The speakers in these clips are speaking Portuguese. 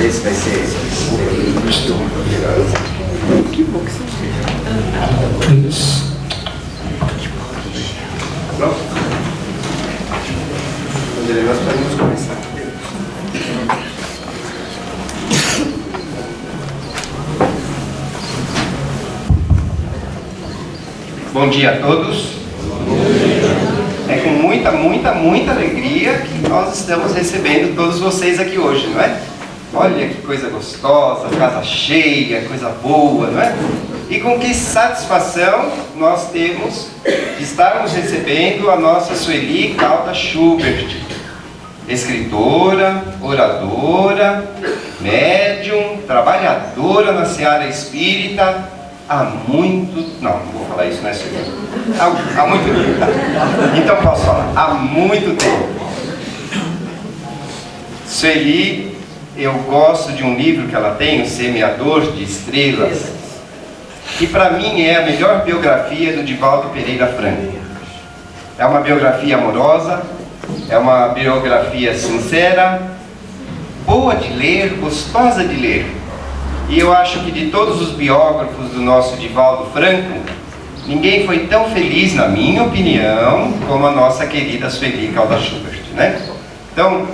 ver se vai ser. Que bom que você Isso. Pronto? Nós podemos começar. Bom dia a todos. É com muita alegria que nós estamos recebendo todos vocês aqui hoje, não é? Olha que coisa gostosa, casa cheia, coisa boa, não é? E com que satisfação nós temos de estarmos recebendo a nossa Sueli Calda Schubert, escritora, oradora, médium, trabalhadora na seara espírita há muito... Não vou falar isso, não é Sueli? Há muito tempo, tá? Então posso falar, há muito tempo. Sueli, eu gosto de um livro que ela tem, O Semeador de Estrelas, que para mim é a melhor biografia do Divaldo Pereira Franco. É uma biografia amorosa, é uma biografia sincera, boa de ler, gostosa de ler. E eu acho que de todos os biógrafos do nosso Divaldo Franco, ninguém foi tão feliz, na minha opinião, como a nossa querida Sueli Calda Schubert, né? Então,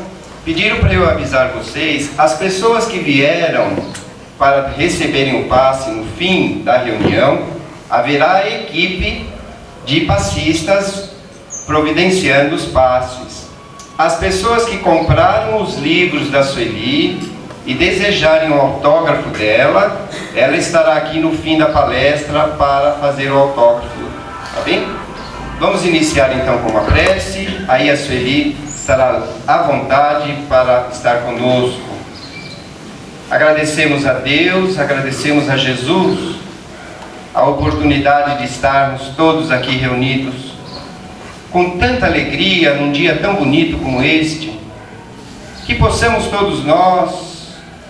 pediram para eu avisar vocês, as pessoas que vieram para receberem o passe no fim da reunião, haverá a equipe de passistas providenciando os passes. As pessoas que compraram os livros da Sueli e desejarem o autógrafo dela, ela estará aqui no fim da palestra para fazer o autógrafo, tá bem? Vamos iniciar então com uma prece, aí a Sueli estará à vontade para estar conosco. Agradecemos a Deus, agradecemos a Jesus a oportunidade de estarmos todos aqui reunidos com tanta alegria num dia tão bonito como este, que possamos todos nós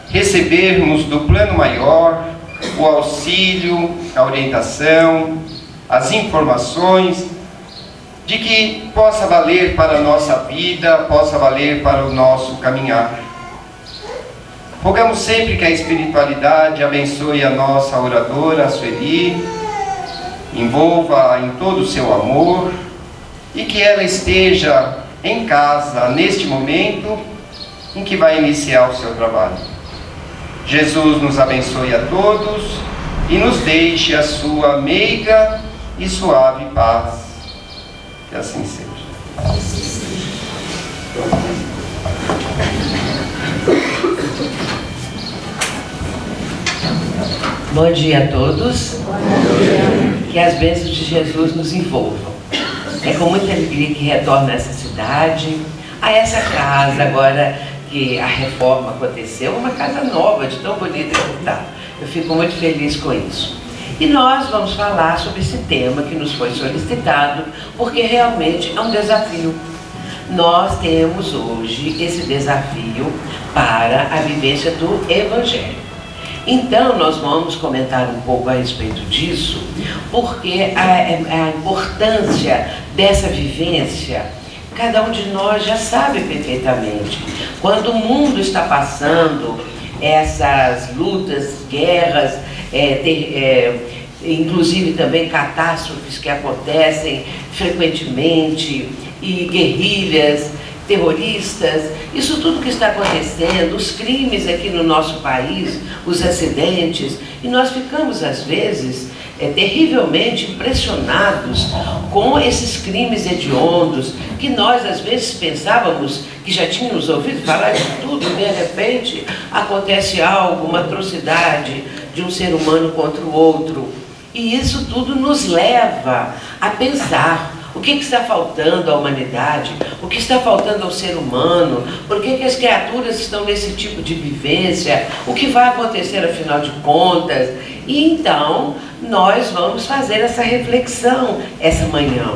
recebermos do plano maior o auxílio, a orientação, as informações de que possa valer para a nossa vida, possa valer para o nosso caminhar. Rogamos sempre que a espiritualidade abençoe a nossa oradora, a Sueli, envolva em todo o seu amor e que ela esteja em casa neste momento em que vai iniciar o seu trabalho. Jesus nos abençoe a todos e nos deixe a sua meiga e suave paz. Que assim seja. Bom dia a todos. Que as bênçãos de Jesus nos envolvam. É com muita alegria que retorno a essa cidade, a essa casa, agora que a reforma aconteceu, uma casa nova, de tão bonita que está. Eu fico muito feliz com isso. E nós vamos falar sobre esse tema que nos foi solicitado, porque realmente é um desafio. Nós temos hoje esse desafio para a vivência do Evangelho. Então, nós vamos comentar um pouco a respeito disso, porque a importância dessa vivência, cada um de nós já sabe perfeitamente. Quando o mundo está passando essas lutas, guerras, inclusive também catástrofes que acontecem frequentemente, e guerrilhas, terroristas, isso tudo que está acontecendo, os crimes aqui no nosso país, os acidentes, e nós ficamos às vezes terrivelmente impressionados com esses crimes hediondos, que nós às vezes pensávamos que já tínhamos ouvido falar de tudo, e de repente acontece algo, uma atrocidade de um ser humano contra o outro, e isso tudo nos leva a pensar: o que está faltando à humanidade? O que está faltando ao ser humano? Por que as criaturas estão nesse tipo de vivência? O que vai acontecer afinal de contas? E então, nós vamos fazer essa reflexão essa manhã.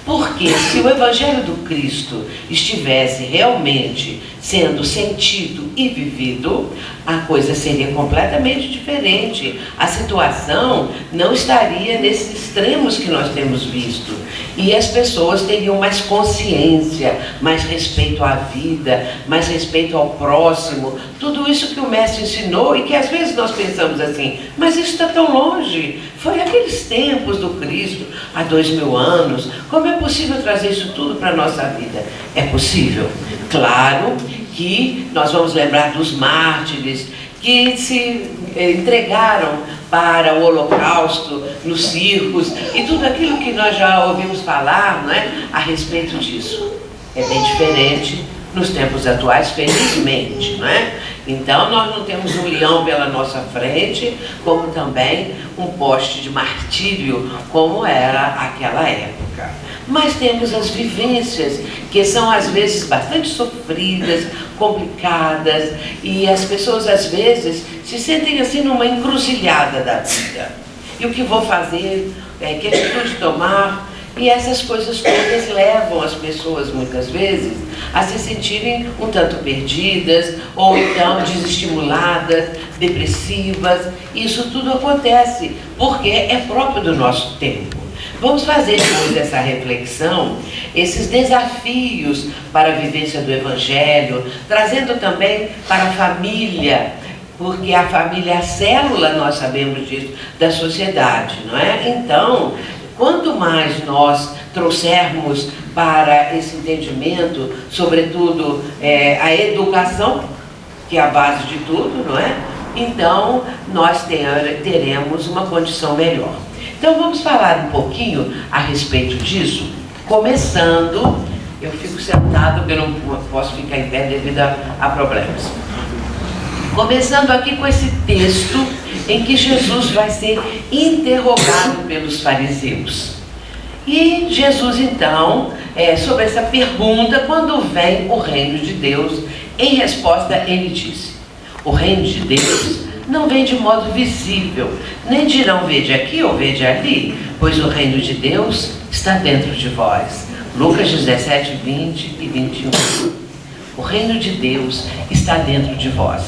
Porque se o Evangelho do Cristo estivesse realmente sendo sentido e vivido, a coisa seria completamente diferente. A situação não estaria nesses extremos que nós temos visto. E as pessoas teriam mais consciência, mais respeito à vida, mais respeito ao próximo. Tudo isso que o Mestre ensinou e que às vezes nós pensamos assim, mas isso está tão longe. Foi aqueles tempos do Cristo, há 2000 anos. Como é possível trazer isso tudo para a nossa vida? É possível. Claro que nós vamos lembrar dos mártires que se entregaram para o Holocausto, nos circos, e tudo aquilo que nós já ouvimos falar, não é, a respeito disso. É bem diferente nos tempos atuais, felizmente, não é? Então nós não temos um leão pela nossa frente, como também um poste de martírio, como era aquela época. Mas temos as vivências, que são às vezes bastante sofridas, complicadas, e as pessoas às vezes se sentem assim numa encruzilhada da vida. E o que vou fazer? Que atitude tomar? E essas coisas todas levam as pessoas, muitas vezes, a se sentirem um tanto perdidas, ou então desestimuladas, depressivas. Isso tudo acontece porque é próprio do nosso tempo. Vamos fazer, depois dessa reflexão, esses desafios para a vivência do Evangelho, trazendo também para a família, porque a família é a célula, nós sabemos disso, da sociedade, não é? Então, quanto mais nós trouxermos para esse entendimento, sobretudo a educação, que é a base de tudo, não é? Então, nós teremos uma condição melhor. Então, vamos falar um pouquinho a respeito disso, começando, eu fico sentado, porque eu não posso ficar em pé devido a problemas. Começando aqui com esse texto em que Jesus vai ser interrogado pelos fariseus. E Jesus, então, sobre essa pergunta, quando vem o reino de Deus, em resposta ele disse: o reino de Deus não vem de modo visível, nem dirão vede aqui ou vede ali, pois o reino de Deus está dentro de vós. Lucas 17, 20 e 21. O reino de Deus está dentro de vós.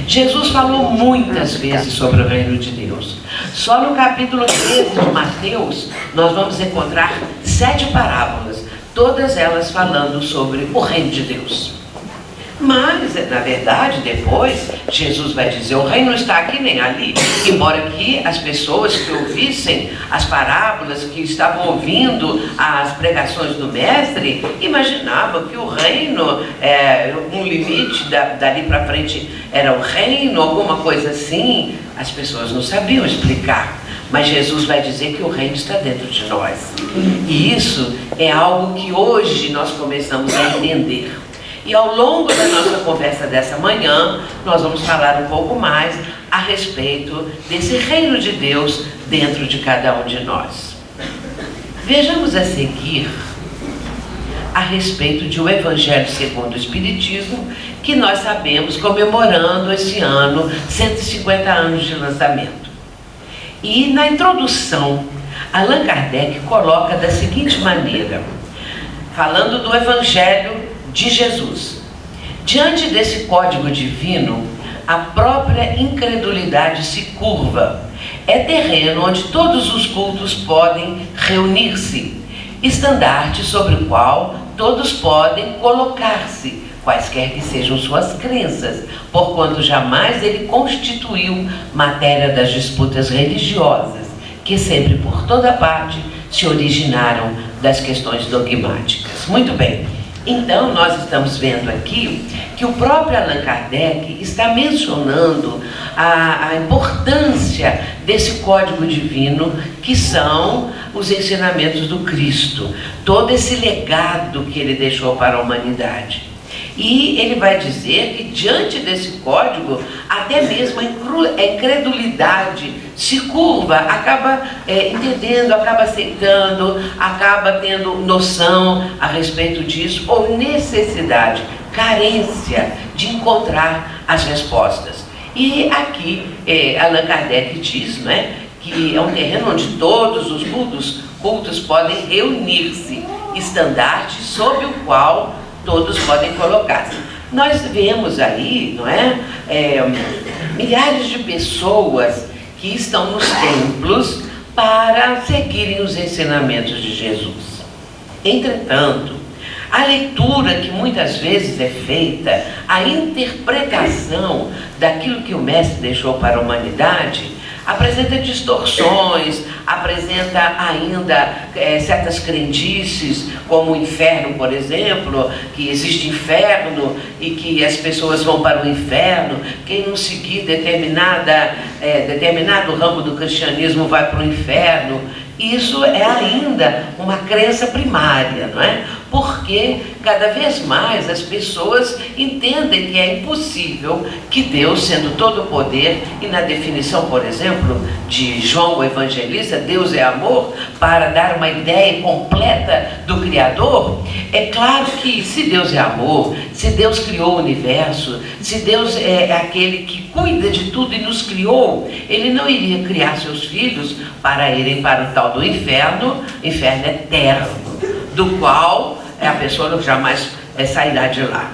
Jesus falou muitas vezes sobre o reino de Deus. Só no capítulo 13 de Mateus, nós vamos encontrar 7 parábolas, todas elas falando sobre o reino de Deus. Mas, na verdade, depois, Jesus vai dizer, o reino não está aqui nem ali. Embora que as pessoas que ouvissem as parábolas, que estavam ouvindo as pregações do Mestre, imaginavam que o reino, um limite dali para frente era o reino, alguma coisa assim. As pessoas não sabiam explicar. Mas Jesus vai dizer que o reino está dentro de nós. E isso é algo que hoje nós começamos a entender. E ao longo da nossa conversa dessa manhã, nós vamos falar um pouco mais a respeito desse reino de Deus dentro de cada um de nós. Vejamos a seguir a respeito de o Evangelho segundo o Espiritismo, que nós sabemos comemorando esse ano 150 anos de lançamento. E na introdução, Allan Kardec coloca da seguinte maneira, falando do Evangelho de Jesus. Diante desse código divino, a própria incredulidade se curva. É terreno onde todos os cultos podem reunir-se, estandarte sobre o qual todos podem colocar-se, quaisquer que sejam suas crenças, porquanto jamais ele constituiu matéria das disputas religiosas, que sempre por toda parte se originaram das questões dogmáticas. Muito bem. Então, nós estamos vendo aqui que o próprio Allan Kardec está mencionando a importância desse código divino, que são os ensinamentos do Cristo, todo esse legado que ele deixou para a humanidade. E ele vai dizer que diante desse código, até mesmo a incredulidade se curva, acaba entendendo, acaba aceitando, acaba tendo noção a respeito disso, ou necessidade, carência de encontrar as respostas. E aqui Allan Kardec diz, né, que é um terreno onde todos os cultos podem reunir-se, estandarte sobre o qual todos podem colocar-se. nós vemos aí, não é, milhares de pessoas que estão nos templos para seguirem os ensinamentos de Jesus. Entretanto, a leitura que muitas vezes é feita, a interpretação daquilo que o Mestre deixou para a humanidade, apresenta distorções, apresenta ainda certas crendices, como o inferno, por exemplo, que existe inferno e que as pessoas vão para o inferno. Quem não seguir determinado ramo do cristianismo vai para o inferno. Isso é ainda uma crença primária, não é? Porque cada vez mais as pessoas entendem que é impossível que Deus, sendo todo o poder, e na definição, por exemplo, de João o Evangelista, Deus é amor, para dar uma ideia completa do Criador, é claro que se Deus é amor, se Deus criou o universo, se Deus é aquele que cuida de tudo e nos criou, Ele não iria criar seus filhos para irem para o tal do inferno eterno, do qual a pessoa jamais sairá de lá.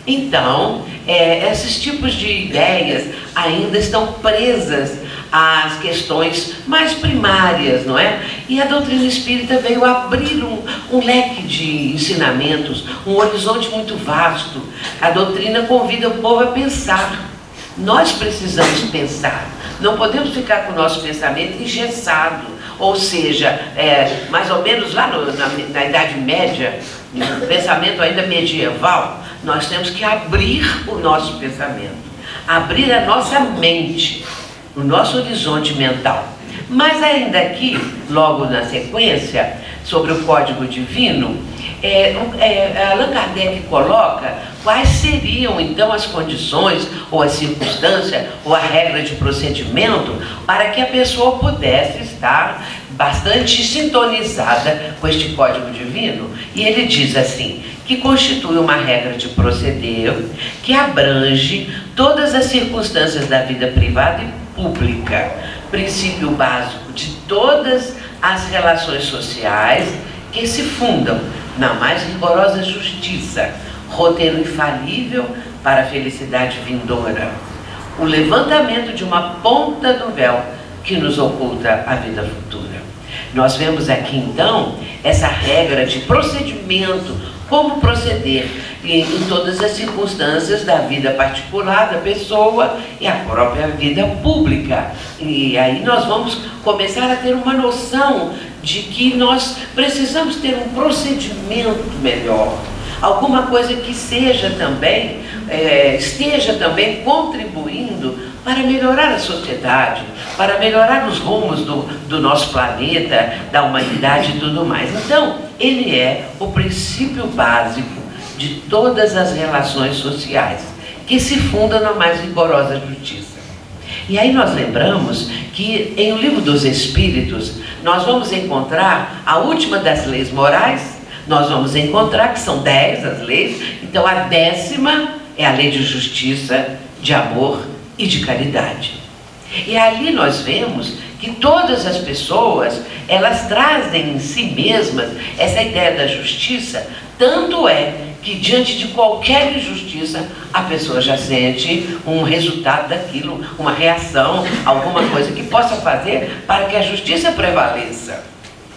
Então, esses tipos de ideias ainda estão presas às questões mais primárias, não é? E a doutrina espírita veio abrir um leque de ensinamentos, um horizonte muito vasto. A doutrina convida o povo a pensar. Nós precisamos pensar, não podemos ficar com o nosso pensamento engessado, ou seja, mais ou menos lá na Idade Média, no pensamento ainda medieval, nós temos que abrir o nosso pensamento, abrir a nossa mente, o nosso horizonte mental. Mas ainda aqui, logo na sequência, sobre o Código Divino, Allan Kardec coloca quais seriam então as condições, ou a circunstância, ou a regra de procedimento para que a pessoa pudesse estar bastante sintonizada com este Código Divino. E ele diz assim, que constitui uma regra de proceder que abrange todas as circunstâncias da vida privada e pública, princípio básico de todas as relações sociais que se fundam na mais rigorosa justiça, roteiro infalível para a felicidade vindoura, o levantamento de uma ponta do véu que nos oculta a vida futura. Nós vemos aqui então essa regra de procedimento, como proceder em todas as circunstâncias da vida particular da pessoa e a própria vida pública. E aí nós vamos começar a ter uma noção de que nós precisamos ter um procedimento melhor, alguma coisa que seja também, esteja também contribuindo para melhorar a sociedade, para melhorar os rumos do nosso planeta, da humanidade e tudo mais. Então, ele é o princípio básico de todas as relações sociais, que se fundam na mais rigorosa justiça. E aí nós lembramos que em O Livro dos Espíritos, nós vamos encontrar a última das leis morais. Nós vamos encontrar que são 10 as leis, então a 10ª é a lei de justiça, de amor e de caridade. E ali nós vemos que todas as pessoas, elas trazem em si mesmas essa ideia da justiça, tanto é que diante de qualquer injustiça, a pessoa já sente um resultado daquilo, uma reação, alguma coisa que possa fazer para que a justiça prevaleça.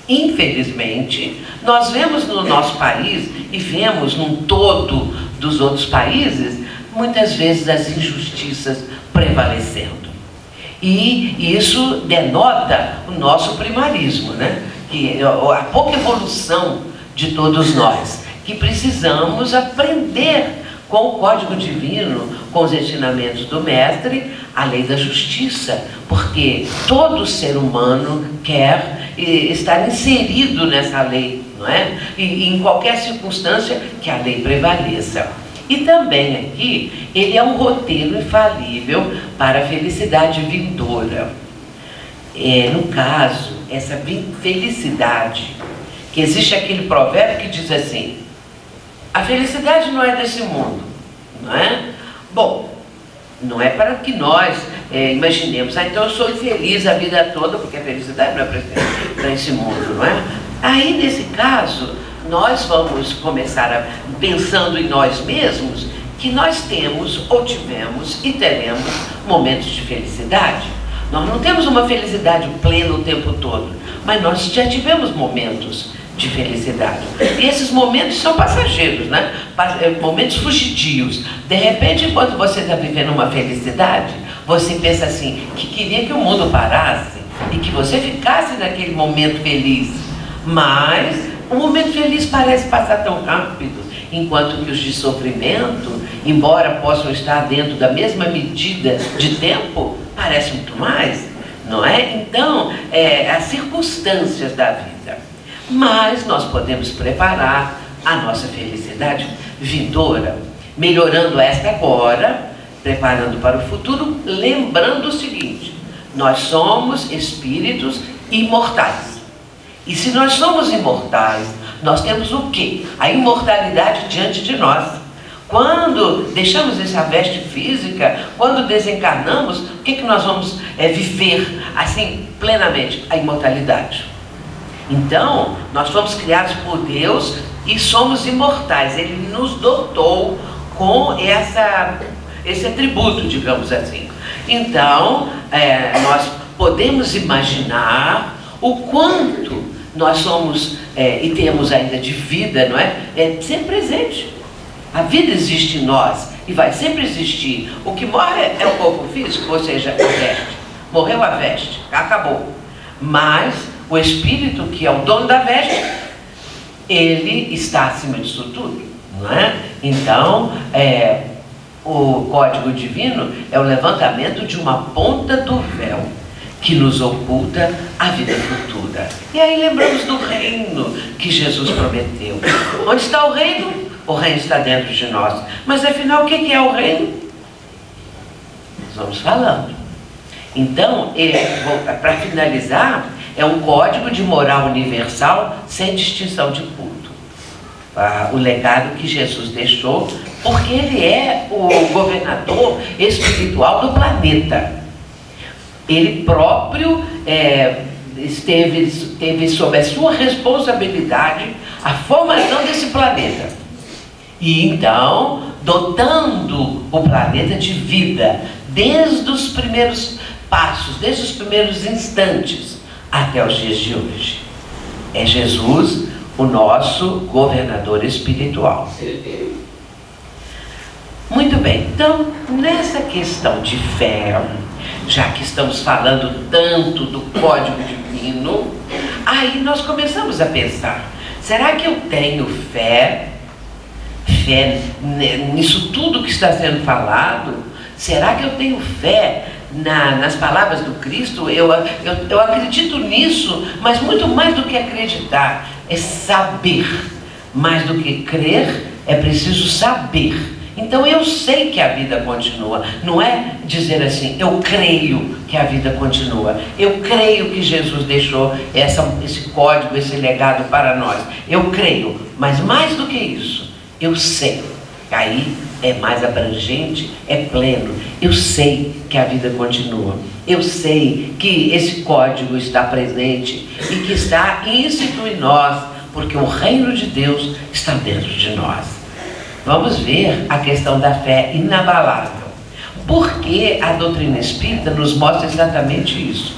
Infelizmente, nós vemos no nosso país e vemos num todo dos outros países, muitas vezes as injustiças prevalecendo. E isso denota o nosso primarismo, né? A pouca evolução de todos nós, que precisamos aprender com o Código Divino, com os ensinamentos do Mestre, a lei da justiça, porque todo ser humano quer estar inserido nessa lei, não é? E em qualquer circunstância que a lei prevaleça. E também aqui, ele é um roteiro infalível para a felicidade vindoura. No caso, essa felicidade, que existe aquele provérbio que diz assim, a felicidade não é desse mundo, não é? Bom, não é para que nós imaginemos, então eu sou infeliz a vida toda, porque a felicidade não é para esse mundo, não é? Aí, nesse caso, nós vamos começar pensando em nós mesmos, que nós temos, ou tivemos e teremos momentos de felicidade. Nós não temos uma felicidade plena o tempo todo, mas nós já tivemos momentos de felicidade. E esses momentos são passageiros, né? Momentos fugidios. De repente, enquanto você está vivendo uma felicidade, você pensa assim, que queria que o mundo parasse e que você ficasse naquele momento feliz. Mas o momento feliz parece passar tão rápido, enquanto que os de sofrimento, embora possam estar dentro da mesma medida de tempo, parece muito mais, não é? Então, as circunstâncias da vida. Mas nós podemos preparar a nossa felicidade vindoura, melhorando esta agora, preparando para o futuro, lembrando o seguinte: nós somos espíritos imortais. E se nós somos imortais, nós temos o quê? A imortalidade diante de nós. Quando deixamos essa veste física, quando desencarnamos, o que nós vamos viver assim plenamente? A imortalidade. Então, nós fomos criados por Deus e somos imortais. Ele nos dotou com esse atributo, digamos assim. Então, nós podemos imaginar o quanto nós somos e temos ainda de vida, não é? Sempre presente. A vida existe em nós e vai sempre existir. O que morre é o corpo físico, ou seja, a veste. Morreu a veste, acabou. Mas o espírito, que é o dono da veste, ele está acima disso tudo, não é? Então, o código divino é o levantamento de uma ponta do véu que nos oculta a vida futura. E aí lembramos do reino que Jesus prometeu. Onde está o reino? O reino está dentro de nós. Mas afinal, o que é o reino? Nós vamos falando. Então, para finalizar, é um código de moral universal sem distinção de culto. O legado que Jesus deixou, porque ele é o governador espiritual do planeta. Ele próprio teve sob a sua responsabilidade a formação desse planeta. E então, dotando o planeta de vida, desde os primeiros passos, desde os primeiros instantes, até os dias de hoje. É Jesus o nosso governador espiritual. Muito bem, então, nessa questão de fé, já que estamos falando tanto do código divino, aí nós começamos a pensar, será que eu tenho fé nisso tudo que está sendo falado? Será que eu tenho fé nas palavras do Cristo? Eu acredito nisso, mas muito mais do que acreditar, é saber. Mais do que crer, é preciso saber. Então eu sei que a vida continua. Não é dizer assim, eu creio que a vida continua. Eu creio que Jesus deixou esse código, esse legado para nós. Eu creio, mas mais do que isso, eu sei. Aí é mais abrangente, é pleno. Eu sei que a vida continua. Eu sei que esse código está presente e que está íncito em nós, porque o reino de Deus está dentro de nós. Vamos ver a questão da fé inabalável. Porque a doutrina espírita nos mostra exatamente isso.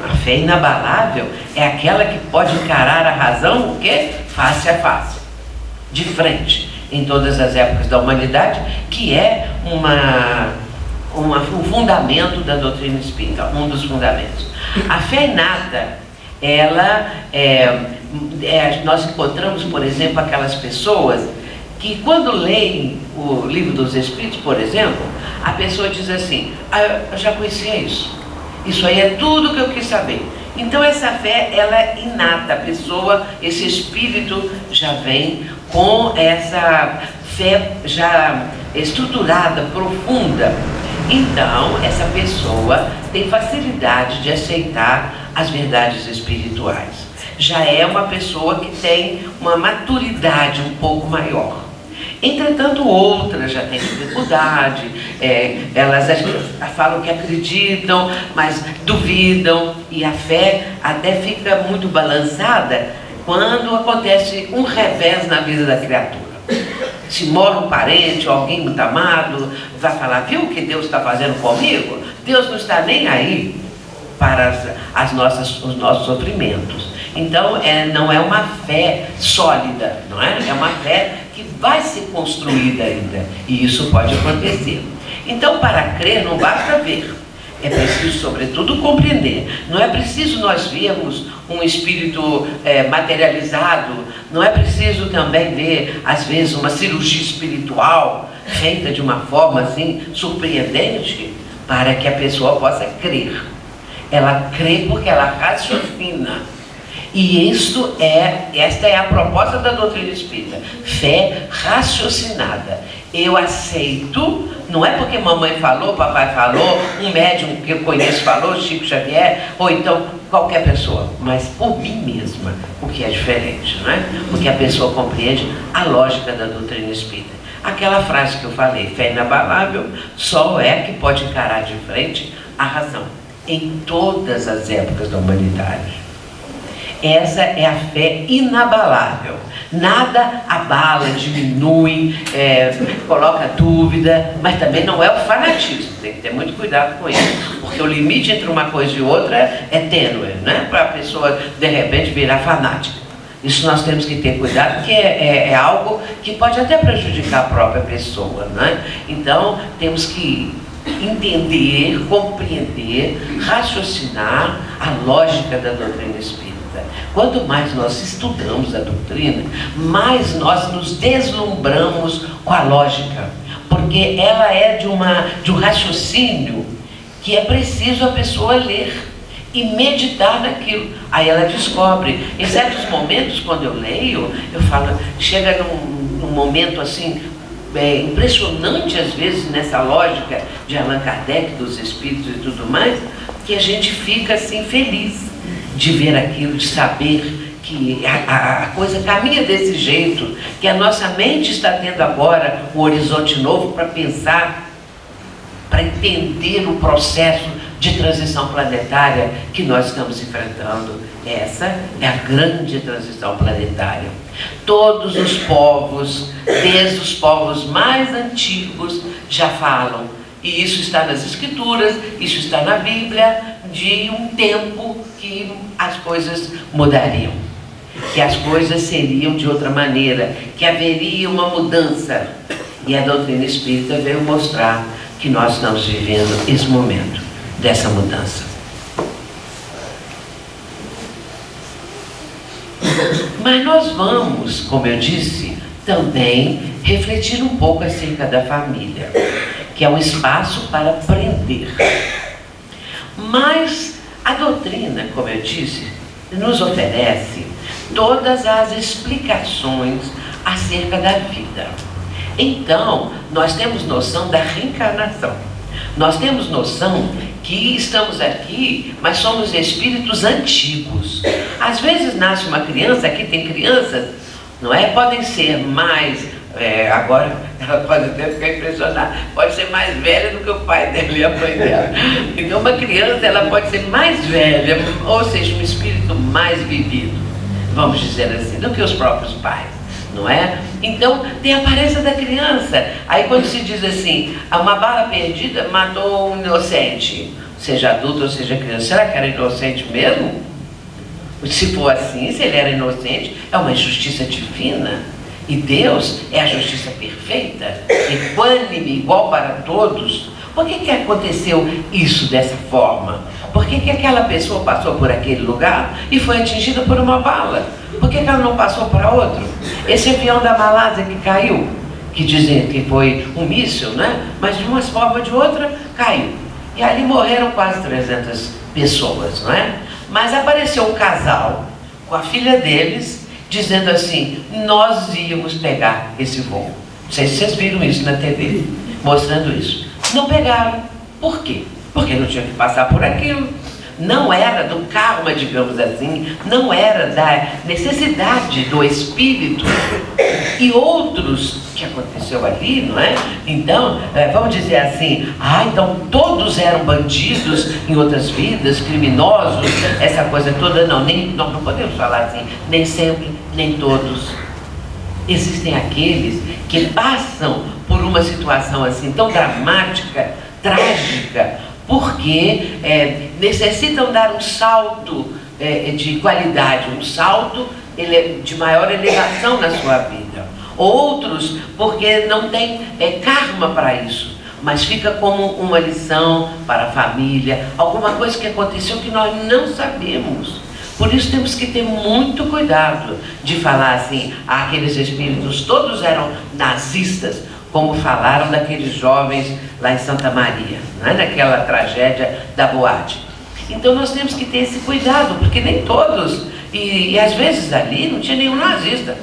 A fé inabalável é aquela que pode encarar a razão, o quê? Face a face, de frente, em todas as épocas da humanidade, que é um fundamento da doutrina espírita, um dos fundamentos. A fé inata, nós encontramos, por exemplo, aquelas pessoas que quando leem o Livro dos Espíritos, por exemplo, a pessoa diz assim, eu já conhecia isso aí é tudo que eu quis saber. Então essa fé, ela é inata, a pessoa, esse espírito já vem com essa fé já estruturada, profunda. Então essa pessoa tem facilidade de aceitar as verdades espirituais. Já é uma pessoa que tem uma maturidade um pouco maior. Entretanto, outras já têm dificuldade, elas falam que acreditam, mas duvidam, e a fé até fica muito balançada quando acontece um revés na vida da criatura. Se morre um parente, alguém muito amado, vai falar, viu o que Deus está fazendo comigo? Deus não está nem aí para os nossos sofrimentos. Então, não é uma fé sólida, não é? É uma fé que vai ser construída ainda, e isso pode acontecer. Então, para crer, não basta ver, é preciso, sobretudo, compreender. Não é preciso nós vermos um espírito materializado, não é preciso também ver, às vezes, uma cirurgia espiritual feita de uma forma assim surpreendente, para que a pessoa possa crer. Ela crê porque ela raciocina. E esta é a proposta da doutrina espírita, fé raciocinada. Eu aceito, não é porque mamãe falou, papai falou, um médium que eu conheço falou, Chico Xavier, ou então qualquer pessoa, mas por mim mesma, o que é diferente, não é? Porque a pessoa compreende a lógica da doutrina espírita. Aquela frase que eu falei, fé inabalável, só é que pode encarar de frente a razão, em todas as épocas da humanidade. Essa é a fé inabalável. Nada abala, diminui, coloca dúvida, mas também não é o fanatismo. Tem que ter muito cuidado com isso, porque o limite entre uma coisa e outra é tênue, né? Para a pessoa de repente virar fanática. Isso nós temos que ter cuidado, porque é algo que pode até prejudicar a própria pessoa, né? Então temos que entender, compreender, raciocinar a lógica da doutrina espírita. Quanto mais nós estudamos a doutrina, mais nós nos deslumbramos com a lógica, porque ela é de um raciocínio que é preciso a pessoa ler e meditar naquilo. Aí ela descobre. Em certos momentos, quando eu leio, eu falo, chega num momento assim, impressionante às vezes nessa lógica de Allan Kardec, dos espíritos e tudo mais, que a gente fica assim feliz de ver aquilo, de saber que a coisa caminha desse jeito, que a nossa mente está tendo agora um horizonte novo para pensar, para entender o processo de transição planetária que nós estamos enfrentando. Essa é a grande transição planetária. Todos os povos, desde os povos mais antigos, já falam, e isso está nas Escrituras, isso está na Bíblia, de um tempo que as coisas mudariam, que as coisas seriam de outra maneira, que haveria uma mudança. E a doutrina espírita veio mostrar que nós estamos vivendo esse momento dessa mudança. Mas nós vamos, como eu disse, também refletir um pouco acerca da família, que é um espaço para aprender. Mas a doutrina, como eu disse, nos oferece todas as explicações acerca da vida. Então, nós temos noção da reencarnação. Nós temos noção que estamos aqui, mas somos espíritos antigos. Às vezes nasce uma criança, aqui tem crianças, não é? Podem ser mais... agora ela pode até ficar impressionada, pode ser mais velha do que o pai dela e a mãe dela. Então uma criança, ela pode ser mais velha, ou seja, um espírito mais vivido, vamos dizer assim, do que os próprios pais, não é? Então tem a aparência da criança. Aí quando se diz assim, uma bala perdida matou um inocente, seja adulto ou seja criança, será que era inocente mesmo? Se for assim, se ele era inocente, é uma injustiça divina. E Deus é a justiça perfeita, equânime, igual para todos. Por que aconteceu isso dessa forma? Por que aquela pessoa passou por aquele lugar e foi atingida por uma bala? Por que ela não passou para outro? Esse avião da Malásia que caiu, que dizem que foi um míssil, né? Mas de uma forma ou de outra caiu. E ali morreram quase 300 pessoas, não é? Mas apareceu um casal com a filha deles, dizendo assim, nós íamos pegar esse voo. Não sei se vocês viram isso na TV, mostrando isso. Não pegaram. Por quê? Porque não tinha que passar por aquilo. Não era do karma, digamos assim, não era da necessidade do espírito. E outros que aconteceu ali, não é? Então, vamos dizer assim, então todos eram bandidos em outras vidas, criminosos, essa coisa toda. Não, nós não podemos falar assim, nem sempre, nem todos. existem aqueles que passam por uma situação assim tão dramática, trágica, porque necessitam dar um salto de qualidade, um salto de maior elevação na sua vida. Outros porque não tem karma para isso, mas fica como uma lição para a família, alguma coisa que aconteceu que nós não sabemos. Por isso temos que ter muito cuidado de falar assim, aqueles espíritos todos eram nazistas, como falaram daqueles jovens lá em Santa Maria, né? Naquela tragédia da boate. Então nós temos que ter esse cuidado, porque nem todos, e às vezes ali não tinha nenhum nazista,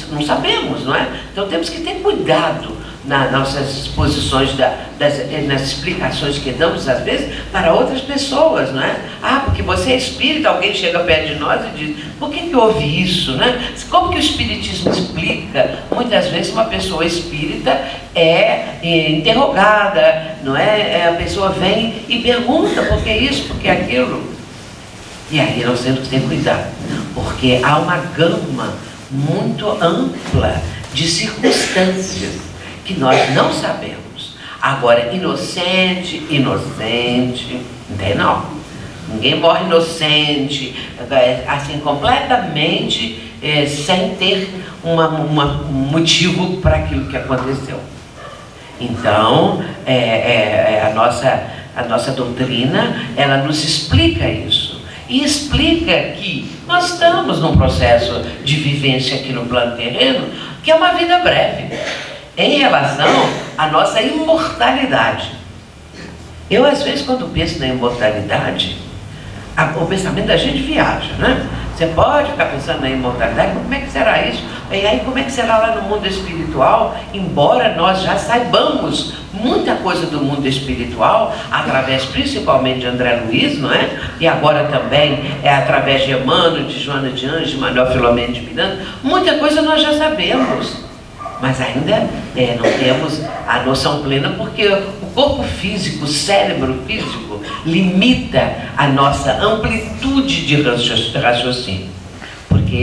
não sabemos, não é? Então temos que ter cuidado nas nossas exposições, nas explicações que damos às vezes para outras pessoas, não é? Porque você é espírita, alguém chega perto de nós e diz, por que houve isso, né? Como que o espiritismo explica? Muitas vezes uma pessoa espírita é interrogada, não é? A pessoa vem e pergunta por que isso, por que aquilo. E aí nós temos que ter cuidado, porque há uma gama muito ampla de circunstâncias que nós não sabemos. Agora, inocente, não. Ninguém morre inocente, assim, completamente, sem ter um motivo para aquilo que aconteceu. Então, a nossa doutrina, ela nos explica isso. E explica que nós estamos num processo de vivência aqui no plano terreno, que é uma vida breve, em relação à nossa imortalidade. Eu, às vezes, quando penso na imortalidade, o pensamento da gente viaja, né? Você pode ficar pensando na imortalidade, como é que será isso? E aí, como é que será lá no mundo espiritual? Embora nós já saibamos muita coisa do mundo espiritual, através principalmente de André Luiz, não é? E agora também através de Emmanuel, de Joana de Anjos, de Manuel Filomeno de Miranda, muita coisa nós já sabemos. Mas ainda não temos a noção plena, porque o corpo físico, o cérebro físico, limita a nossa amplitude de raciocínio. Porque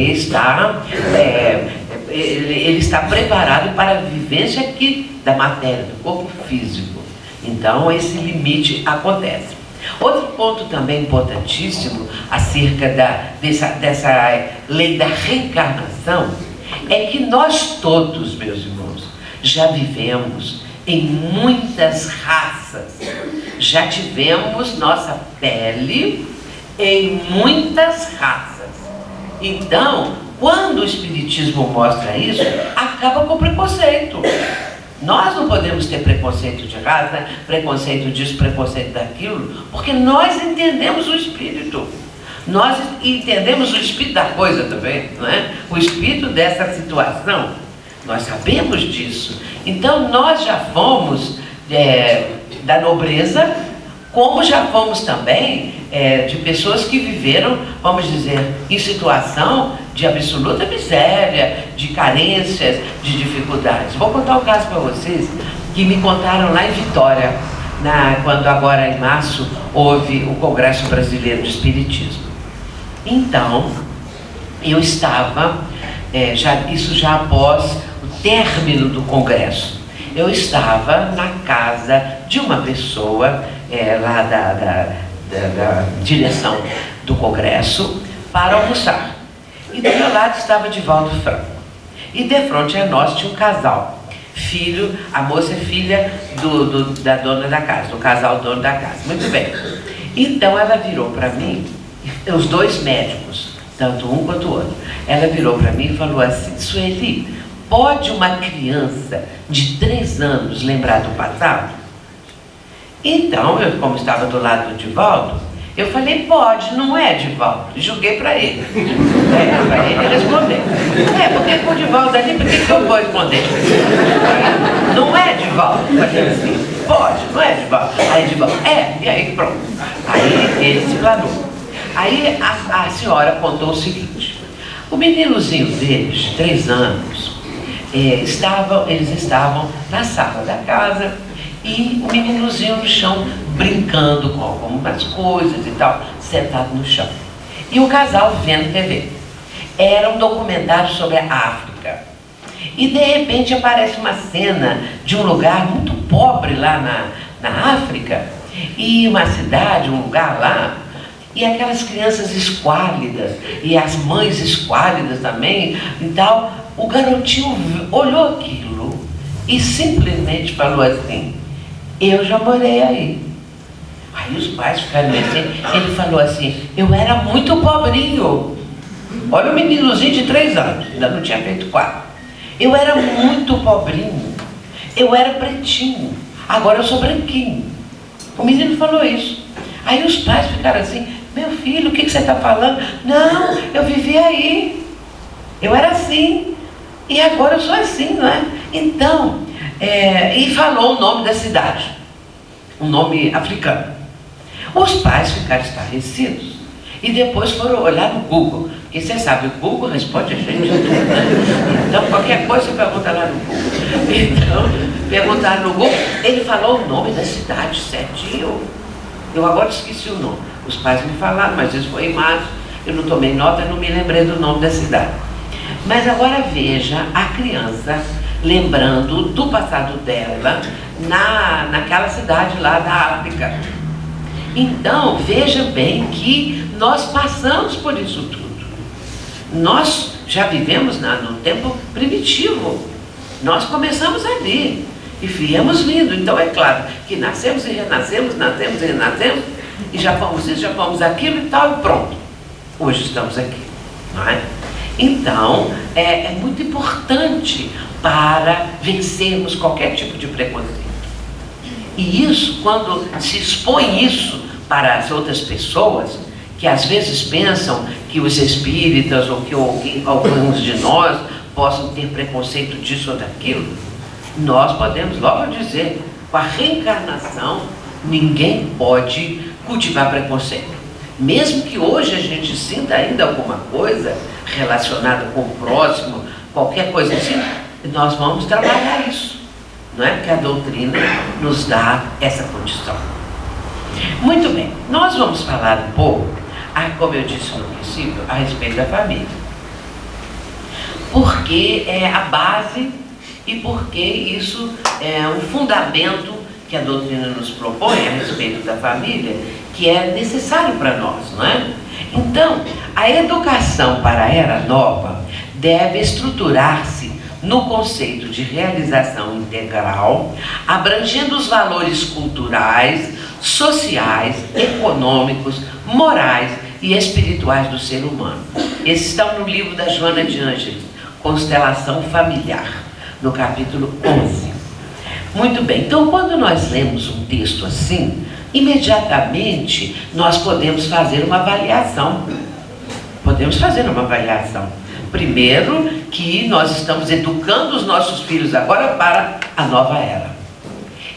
ele está preparado para a vivência aqui da matéria, do corpo físico. Então esse limite acontece. Outro ponto também importantíssimo acerca dessa lei da reencarnação é que nós todos, meus irmãos, já vivemos em muitas raças, já tivemos nossa pele em muitas raças. Então, quando o Espiritismo mostra isso, acaba com o preconceito. Nós não podemos ter preconceito de raça, preconceito disso, preconceito daquilo, porque nós entendemos o Espírito. Nós entendemos o espírito da coisa também, não é? O espírito dessa situação, nós sabemos disso. Então nós já fomos da nobreza, como já fomos também de pessoas que viveram, vamos dizer, em situação de absoluta miséria, de carências, de dificuldades. Vou contar um caso para vocês que me contaram lá em Vitória, quando agora em março houve o Congresso Brasileiro de Espiritismo. Então, eu estava, isso já após o término do congresso, eu estava na casa de uma pessoa lá da direção do congresso para almoçar. E do meu lado estava Divaldo Franco. E de frente a nós tinha um casal. A moça é filha da dona da casa, do casal dono da casa. Muito bem. Então ela virou para mim, os dois médicos, tanto um quanto o outro, ela virou para mim e falou assim: Sueli, pode uma criança de 3 anos lembrar do passado? Então, eu, como estava do lado do Divaldo, eu falei: pode, não é, Divaldo? E joguei para ele. Para ele responder. Porque com o Divaldo ali, por que eu vou responder? Não é, Divaldo? Eu falei assim: pode, não é, Divaldo? Aí Divaldo: e aí pronto. Aí ele se planou. Aí a senhora contou o seguinte: o meninozinho deles, 3 anos, eles estavam na sala da casa e o meninozinho no chão brincando com algumas coisas e tal, sentado no chão. E o casal vendo TV. Era um documentário sobre a África. E de repente aparece uma cena de um lugar muito pobre lá na África, e uma cidade, um lugar lá, e aquelas crianças esquálidas, e as mães esquálidas também, e tal. O garotinho olhou aquilo e simplesmente falou assim: eu já morei aí. Aí os pais ficaram assim, ele falou assim: eu era muito pobrinho. Olha o meninozinho de 3 anos, ainda não tinha feito 4. Eu era muito pobrinho, eu era pretinho, agora eu sou branquinho. O menino falou isso. Aí os pais ficaram assim: meu filho, o que você está falando? Não, eu vivi aí, eu era assim, e agora eu sou assim, não é? Então, e falou o nome da cidade, um nome africano. Os pais ficaram estarrecidos e depois foram olhar no Google, porque você sabe, o Google responde a gente tudo, né? Então qualquer coisa você pergunta lá no Google. Então, perguntaram no Google, ele falou o nome da cidade certinho. Eu agora esqueci o nome. Os pais me falaram, mas isso foi em março, eu não tomei nota, não me lembrei do nome da cidade. Mas agora veja a criança lembrando do passado dela naquela cidade lá da África. Então, veja bem que nós passamos por isso tudo. Nós já vivemos no tempo primitivo. Nós começamos ali e viemos vindo. Então, é claro que nascemos e renascemos, nascemos e renascemos, e já fomos isso, já fomos aquilo e tal, e pronto. Hoje estamos aqui, não é? Então, é muito importante para vencermos qualquer tipo de preconceito. E isso, quando se expõe isso para as outras pessoas, que às vezes pensam que os espíritas ou que alguns de nós possam ter preconceito disso ou daquilo, nós podemos logo dizer, com a reencarnação, ninguém pode cultivar preconceito. Mesmo que hoje a gente sinta ainda alguma coisa relacionada com o próximo, qualquer coisa assim, nós vamos trabalhar isso, não é? Porque a doutrina nos dá essa condição. Muito bem, nós vamos falar um pouco, como eu disse no princípio, a respeito da família. Porque é a base e porque isso é um fundamento que a doutrina nos propõe a respeito da família, que é necessário para nós, não é? Então, a educação para a era nova deve estruturar-se no conceito de realização integral, abrangendo os valores culturais, sociais, econômicos, morais e espirituais do ser humano. Esses estão no livro da Joana de Ângeles, Constelação Familiar, no capítulo 11. Muito bem, então quando nós lemos um texto assim, imediatamente nós podemos fazer uma avaliação. Podemos fazer uma avaliação. Primeiro, que nós estamos educando os nossos filhos agora para a nova era.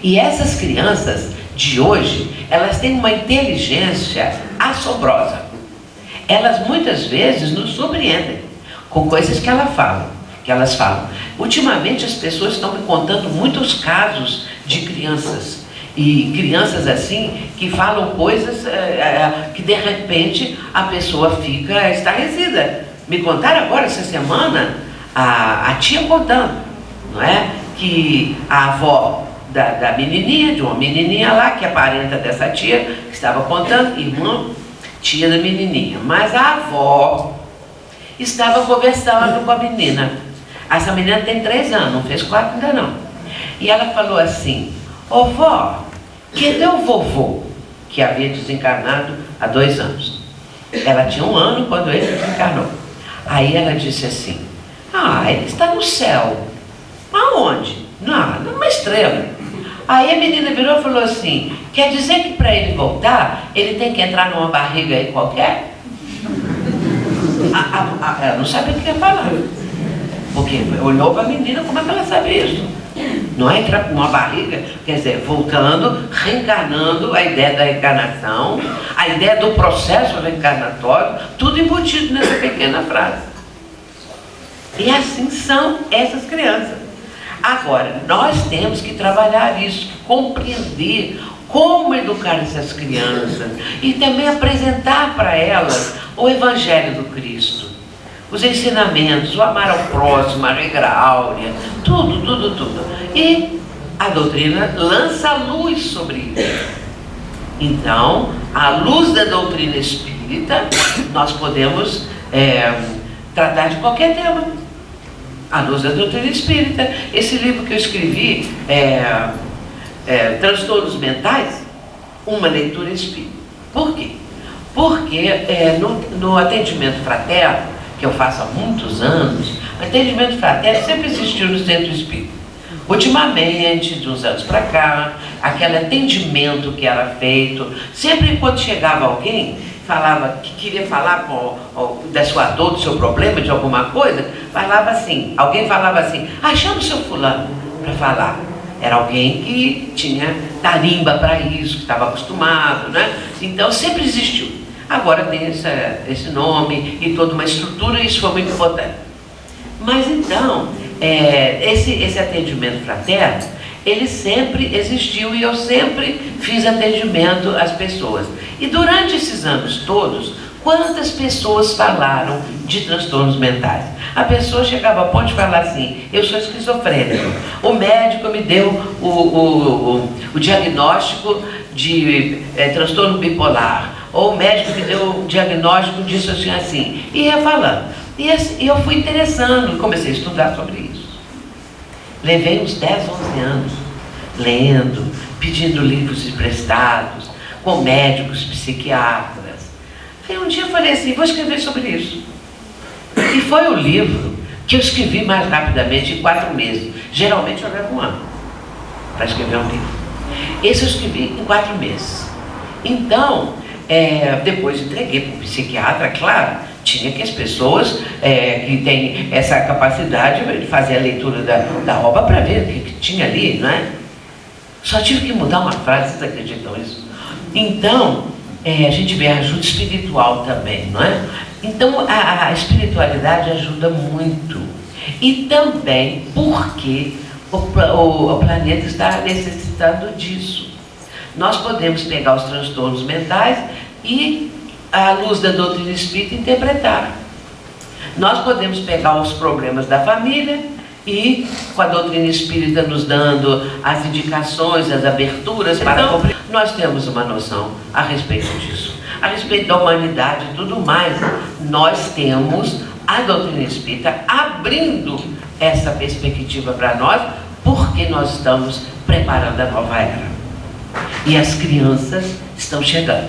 E essas crianças de hoje, elas têm uma inteligência assombrosa. Elas muitas vezes nos surpreendem com coisas que elas falam. Ultimamente as pessoas estão me contando muitos casos de crianças. E crianças assim, que falam coisas que de repente a pessoa fica estarrecida. Me contaram agora, essa semana, a tia contando, não é? Que a avó da menininha, de uma menininha lá, que é parenta dessa tia, que estava contando, irmã, tia da menininha. Mas a avó estava conversando com a menina. Essa menina tem 3 anos, não fez 4 ainda não. E ela falou assim: ô vó, cadê o vovô? Que havia desencarnado há 2 anos. Ela tinha 1 ano quando ele desencarnou. Aí ela disse assim: ele está no céu. Aonde? Numa estrela. Aí a menina virou e falou assim: quer dizer que para ele voltar, ele tem que entrar numa barriga aí qualquer? Ela não sabia o que ia falar. Porque olhou para a menina, como é que ela sabe isso? Não é entrar numa barriga, quer dizer, voltando, reencarnando, a ideia da reencarnação, a ideia do processo reencarnatório, tudo embutido nessa pequena frase. E assim são essas crianças. Agora, nós temos que trabalhar isso, compreender como educar essas crianças e também apresentar para elas o Evangelho do Cristo. os ensinamentos, o amar ao próximo, a regra áurea, tudo, tudo, tudo. E a doutrina lança luz sobre isso. Então, à luz da doutrina espírita, nós podemos tratar de qualquer tema. À luz da doutrina espírita. Esse livro que eu escrevi, Transtornos Mentais, uma leitura espírita. Por quê? Porque no atendimento fraterno, que eu faço há muitos anos, o atendimento fraterno sempre existiu no centro espírita. Ultimamente, de uns anos para cá, aquele atendimento que era feito, sempre quando chegava alguém, falava que queria falar da sua dor, do seu problema, de alguma coisa, falava assim, alguém falava assim, chama o seu fulano para falar. Era alguém que tinha tarimba para isso, que estava acostumado, né? Então sempre existiu. Agora tem esse nome e toda uma estrutura, e isso foi muito importante. Mas então, esse atendimento fraterno, ele sempre existiu e eu sempre fiz atendimento às pessoas. E durante esses anos todos, quantas pessoas falaram de transtornos mentais? A pessoa chegava a ponto de falar assim, eu sou esquizofrênico. O médico me deu o diagnóstico de transtorno bipolar. Ou o médico me deu o diagnóstico disso assim, assim. E ia falando. E eu fui interessando, comecei a estudar sobre isso. Levei uns 10, 11 anos, lendo, pedindo livros emprestados, com médicos, psiquiatras. Aí um dia eu falei assim, vou escrever sobre isso. E foi o livro que eu escrevi mais rapidamente, em 4 meses. Geralmente eu levo um ano para escrever um livro. Esse eu escrevi em 4 meses. Então, depois entreguei para o psiquiatra, claro, tinha que as pessoas que têm essa capacidade de fazer a leitura da obra para ver o que tinha ali, não é? Só tive que mudar uma frase, vocês acreditam nisso? Então, a gente vê a ajuda espiritual também, não é? Então, a espiritualidade ajuda muito. E também porque o planeta está necessitando disso. Nós podemos pegar os transtornos mentais e, à luz da doutrina espírita, interpretar. Nós podemos pegar os problemas da família e, com a doutrina espírita nos dando as indicações, as aberturas para compreender, nós temos uma noção a respeito disso. A respeito da humanidade e tudo mais, nós temos a doutrina espírita abrindo essa perspectiva para nós, porque nós estamos preparando a nova era. E as crianças estão chegando,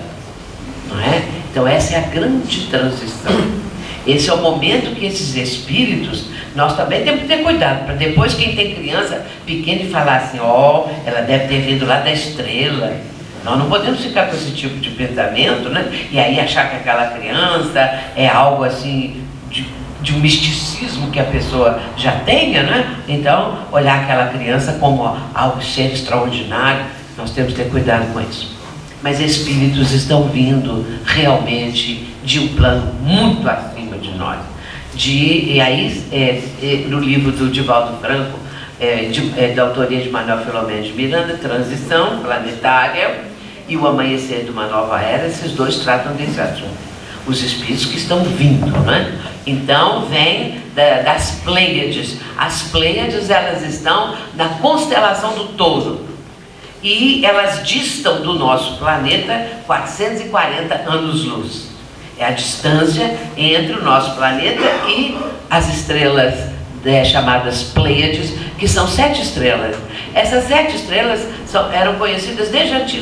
não é? Então essa é a grande transição. Esse é o momento que esses espíritos, nós também temos que ter cuidado, para depois quem tem criança pequena falar assim, ela deve ter vindo lá da estrela. Nós não podemos ficar com esse tipo de pensamento, né? E aí achar que aquela criança é algo assim de um misticismo que a pessoa já tenha, né? Então, olhar aquela criança como algo ser extraordinário, nós temos que ter cuidado com isso. Mas espíritos estão vindo realmente de um plano muito acima de nós. E aí, no livro do Divaldo Franco, da autoria de Manuel Filomeno de Miranda, Transição Planetária e O Amanhecer de uma Nova Era, esses dois tratam desse assunto. Os espíritos que estão vindo, né? Então, vem das Pleiades. As Pleiades, elas estão na constelação do Touro. E elas distam do nosso planeta 440 anos-luz. É a distância entre o nosso planeta e as estrelas chamadas Pleiades, que são 7 estrelas. Essas 7 estrelas eram conhecidas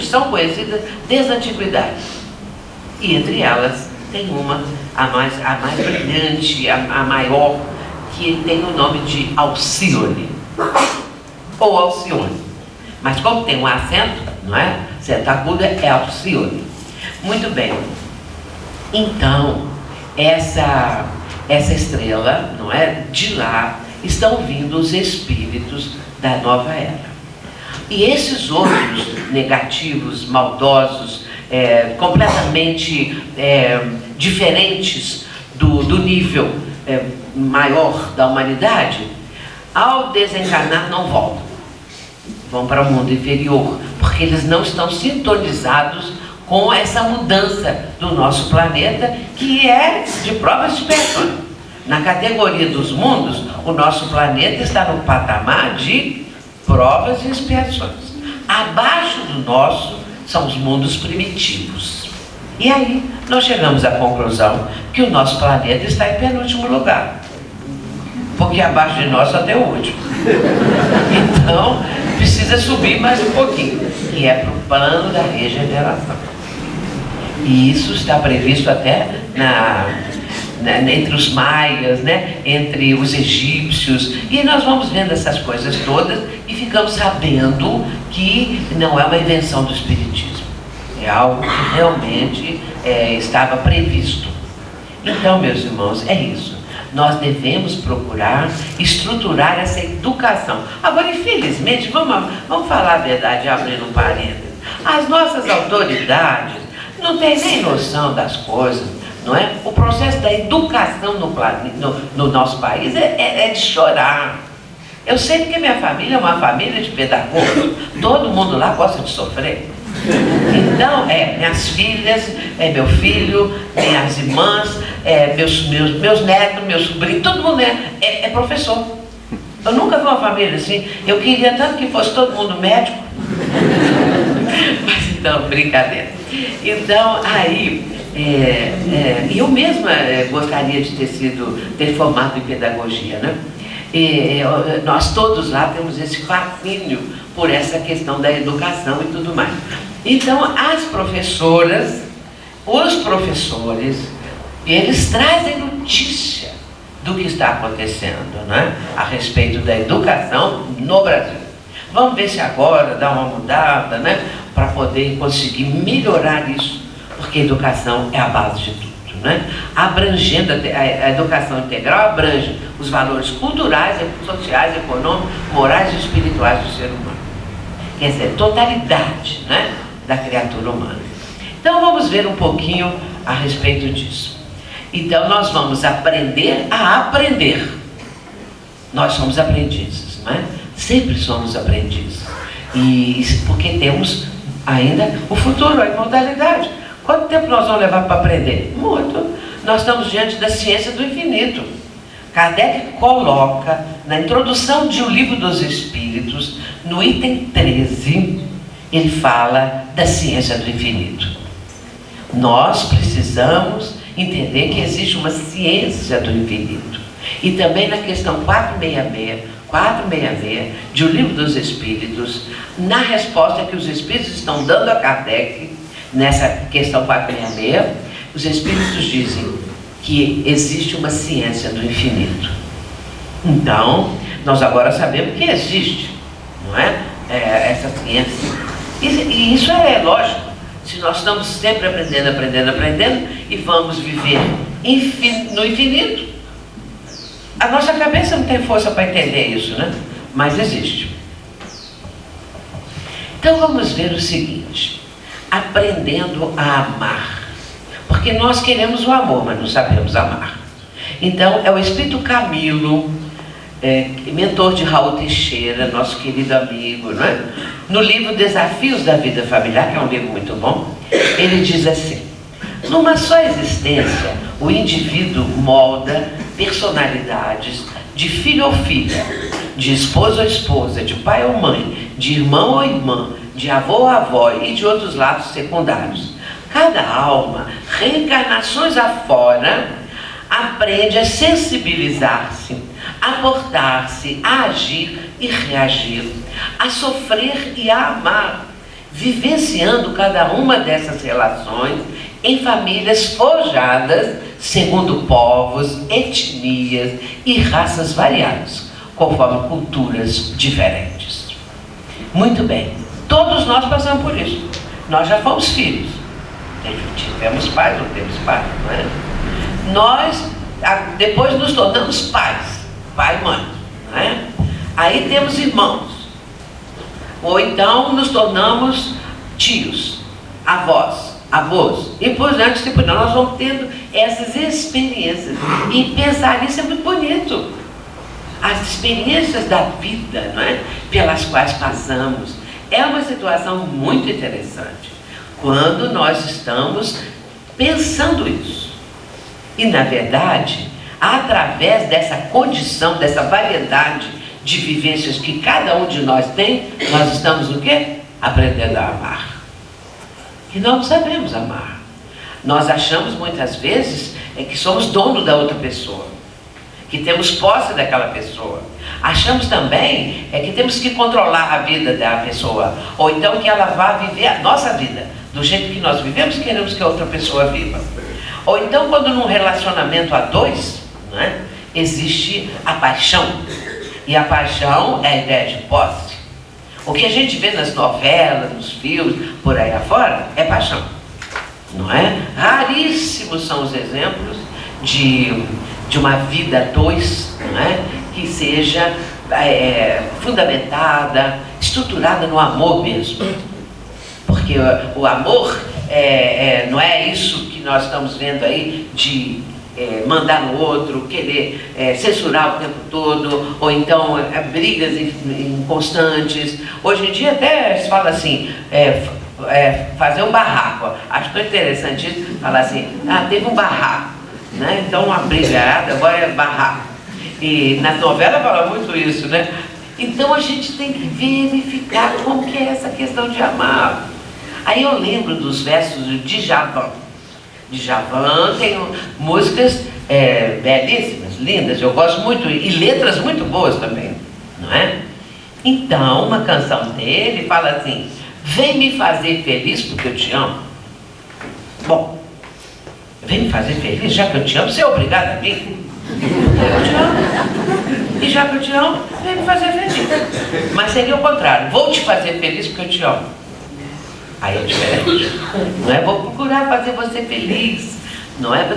são conhecidas desde a antiguidade. E entre elas tem uma, a mais brilhante, a maior, que tem o nome de Alcíone, ou Alcione. Mas como tem um acento, não é? Acento agudo é Alcíone. Muito bem. Então, essa estrela, não é? De lá estão vindo os espíritos da nova era. E esses outros negativos, maldosos, completamente diferentes do nível maior da humanidade, ao desencarnar não voltam. Vão para o mundo inferior, porque eles não estão sintonizados com essa mudança do nosso planeta, que é de prova e expiação. Na categoria dos mundos, o nosso planeta está no patamar de provas e expiações. Abaixo do nosso são os mundos primitivos. E aí nós chegamos à conclusão que o nosso planeta está em penúltimo lugar, porque abaixo de nós só tem o último. Então precisa subir mais um pouquinho, que é para o plano da regeneração. E isso está previsto até entre os maias, né? Entre os egípcios, e nós vamos vendo essas coisas todas e ficamos sabendo que não é uma invenção do espiritismo, é algo que realmente estava previsto. Então, meus irmãos, é isso. Nós devemos procurar estruturar essa educação. Agora, infelizmente, vamos falar a verdade, abrindo um parênteses, as nossas autoridades não têm nem noção das coisas, não é? O processo da educação no nosso país é de chorar. Eu sei porque minha família é uma família de pedagogos, todo mundo lá gosta de sofrer. Então, minhas filhas, meu filho, minhas irmãs, meus netos, meus sobrinhos, todo mundo é professor. Eu nunca vi uma família assim. Eu queria tanto que fosse todo mundo médico. Mas então, brincadeira. Então, aí, eu mesma gostaria de ter formado em pedagogia, né? Nós todos lá temos esse fascínio por essa questão da educação e tudo mais. Então, as professoras, os professores, eles trazem notícia do que está acontecendo, né? A respeito da educação no Brasil. Vamos ver se agora dá uma mudada, né? Para poder conseguir melhorar isso, porque a educação é a base de tudo, né? Abrangendo, a educação integral abrange os valores culturais, sociais, econômicos, morais e espirituais do ser humano. Quer dizer, totalidade, né, da criatura humana. Então vamos ver um pouquinho a respeito disso. Então nós vamos aprender a aprender. Nós somos aprendizes, não é? Sempre somos aprendizes. E porque temos ainda o futuro, a imortalidade. Quanto tempo nós vamos levar para aprender? Muito. Nós estamos diante da ciência do infinito. Kardec coloca, na introdução de O Livro dos Espíritos, no item 13, ele fala da ciência do infinito. Nós precisamos entender que existe uma ciência do infinito. E também na questão 466 de O Livro dos Espíritos, na resposta que os Espíritos estão dando a Kardec, nessa questão 466, os Espíritos dizem que existe uma ciência do infinito. Então, nós agora sabemos que existe, não é? Essa ciência. E isso é lógico. Se nós estamos sempre aprendendo, e vamos viver no infinito, a nossa cabeça não tem força para entender isso, né? Mas existe. Então vamos ver o seguinte: aprendendo a amar. Porque nós queremos o amor, mas não sabemos amar. Então é o Espírito Camilo, mentor de Raul Teixeira, nosso querido amigo, não é? No livro Desafios da Vida Familiar, que é um livro muito bom, ele diz assim: numa só existência, o indivíduo molda personalidades de filho ou filha, de esposo ou esposa, de pai ou mãe, de irmão ou irmã, de avô ou avó e de outros lados secundários. Cada alma, reencarnações afora, aprende a sensibilizar-se, a portar-se, a agir e reagir, a sofrer e a amar, vivenciando cada uma dessas relações em famílias forjadas segundo povos, etnias e raças variadas, conforme culturas diferentes. Muito bem, todos nós passamos por isso. Nós já fomos filhos. Tivemos pais, não temos pais, não é? Nós, depois nos tornamos pais, pai e mãe, não é? Aí temos irmãos. Ou então nos tornamos tios, avós, e por diante, nós vamos tendo essas experiências. E pensar nisso é muito bonito. As experiências da vida, não é? Pelas quais passamos. É uma situação muito interessante quando nós estamos pensando isso. E, na verdade, através dessa condição, dessa variedade de vivências que cada um de nós tem, nós estamos o quê? Aprendendo a amar. E não sabemos amar. Nós achamos muitas vezes que somos dono da outra pessoa, que temos posse daquela pessoa. Achamos também que temos que controlar a vida da pessoa, ou então que ela vá viver a nossa vida do jeito que nós vivemos, queremos que a outra pessoa viva. Ou então, quando num relacionamento a dois, né, existe a paixão, e a paixão é a ideia de posse. O que a gente vê nas novelas, nos filmes, por aí afora, é paixão, não é? Raríssimos são os exemplos de uma vida a dois, não é? Que seja fundamentada, estruturada no amor mesmo. Porque o amor não é isso que nós estamos vendo aí de mandar no outro, querer censurar o tempo todo, ou então brigas inconstantes. Hoje em dia até se fala assim, fazer um barraco. Acho tão interessante isso, falar assim, teve um barraco, né? Então uma brigada, agora é barraco. E na novela fala muito isso, né? Então a gente tem que verificar como que é essa questão de amar. Aí eu lembro dos versos de Djavan. Djavan tem músicas belíssimas, lindas, eu gosto muito, e letras muito boas também, não é? Então, uma canção dele fala assim: vem me fazer feliz porque eu te amo. Bom, vem me fazer feliz, já que eu te amo, você é obrigado a mim. Eu te amo. E já que eu te amo, vem me fazer feliz. Mas seria o contrário, vou te fazer feliz porque eu te amo. Aí é diferente, não é? Vou procurar fazer você feliz, não é?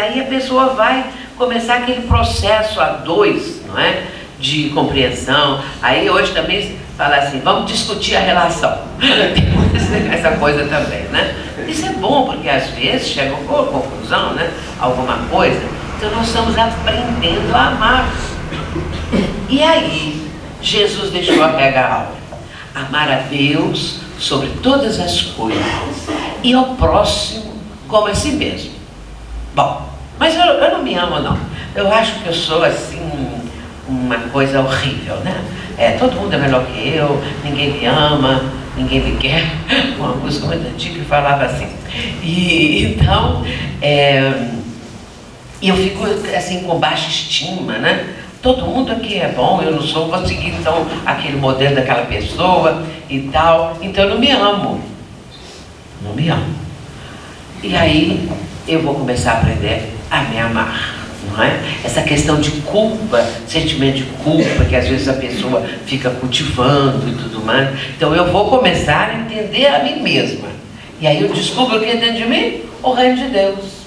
Aí a pessoa vai começar aquele processo a dois, não é? De compreensão. Aí hoje também fala assim, vamos discutir a relação. Tem essa coisa também, né? Isso é bom, porque às vezes chega a uma conclusão, né? Alguma coisa. Então nós estamos aprendendo a amar. E aí, Jesus deixou a regra alta: amar a Deus sobre todas as coisas e ao próximo como a si mesmo. Bom, mas eu não me amo, não. Eu acho que eu sou assim uma coisa horrível, né? Todo mundo é melhor que eu, ninguém me ama, ninguém me quer. Uma música muito antiga que falava assim. E então eu fico assim com baixa estima, né? Todo mundo aqui é bom, eu não sou, vou seguir então aquele modelo daquela pessoa e tal, então eu não me amo. Não me amo. E aí eu vou começar a aprender a me amar, não é? Essa questão de culpa, sentimento de culpa, que às vezes a pessoa fica cultivando e tudo mais. Então eu vou começar a entender a mim mesma. E aí eu descubro o que é dentro de mim? O reino de Deus.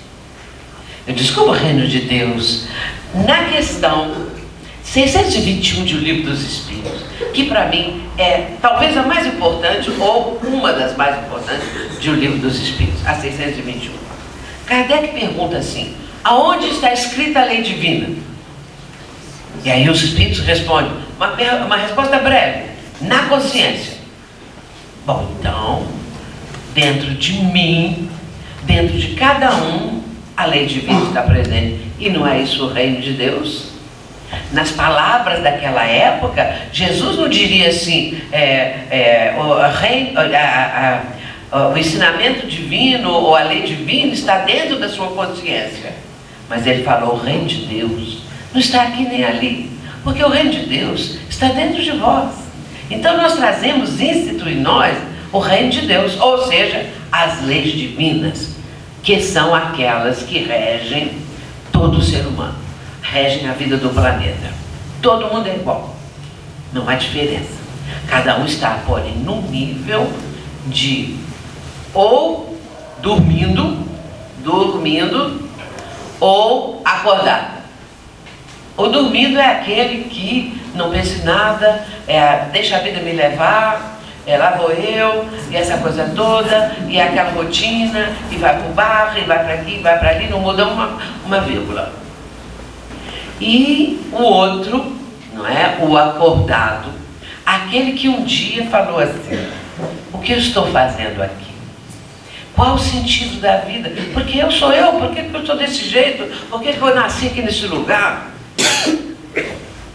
Eu descubro o reino de Deus na questão 621 de O Livro dos Espíritos, que para mim é talvez a mais importante ou uma das mais importantes de O Livro dos Espíritos, a 621. Kardec pergunta assim: aonde está escrita a lei divina? E aí os Espíritos respondem, uma resposta breve: na consciência. Bom, então, dentro de mim, dentro de cada um, a lei divina está presente. E não é isso o reino de Deus? Nas palavras daquela época, Jesus não diria assim, o ensinamento divino ou a lei divina está dentro da sua consciência. Mas ele falou, o reino de Deus não está aqui nem ali, porque o reino de Deus está dentro de vós. Então nós trazemos íncito em nós o reino de Deus, ou seja, as leis divinas, que são aquelas que regem todo o ser humano, regem a vida do planeta. Todo mundo é igual, não há diferença. Cada um está, porém, num nível de ou dormindo ou acordado. O dormindo é aquele que não pensa em nada, deixa a vida me levar, lá vou eu, e essa coisa toda, e aquela rotina, e vai para o bar, e vai para aqui, e vai para ali, não muda uma vírgula. E o outro, não é? O acordado, aquele que um dia falou assim, o que eu estou fazendo aqui? Qual o sentido da vida? Porque eu sou eu, por que eu sou desse jeito? Por que eu nasci aqui nesse lugar?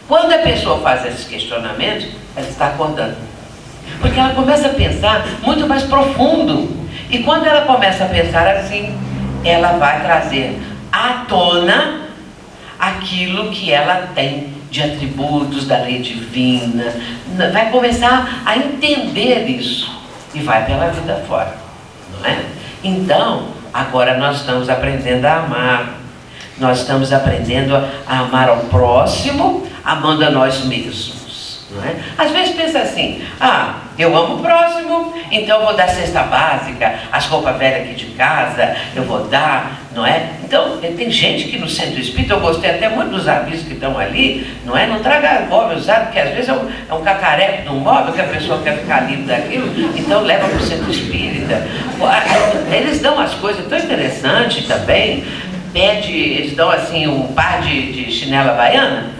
Quando a pessoa faz esses questionamentos, ela está acordando. Porque ela começa a pensar muito mais profundo. E quando ela começa a pensar assim, ela vai trazer à tona aquilo que ela tem de atributos da lei divina. Vai começar a entender isso e vai pela vida fora, não é? Então, agora nós estamos aprendendo a amar. Nós estamos aprendendo a amar ao próximo, amando a nós mesmos, não é? Às vezes pensa assim, eu amo o próximo, então eu vou dar cesta básica, as roupas velhas aqui de casa, eu vou dar, não é? Então, tem gente que no centro espírita, eu gostei até muito dos avisos que estão ali, não é? Não traga móvel usado, porque às vezes é um cacareco de um móvel que a pessoa quer ficar livre daquilo, então leva para o centro espírita. Eles dão as coisas tão interessantes também, eles dão assim um par de chinela havaiana,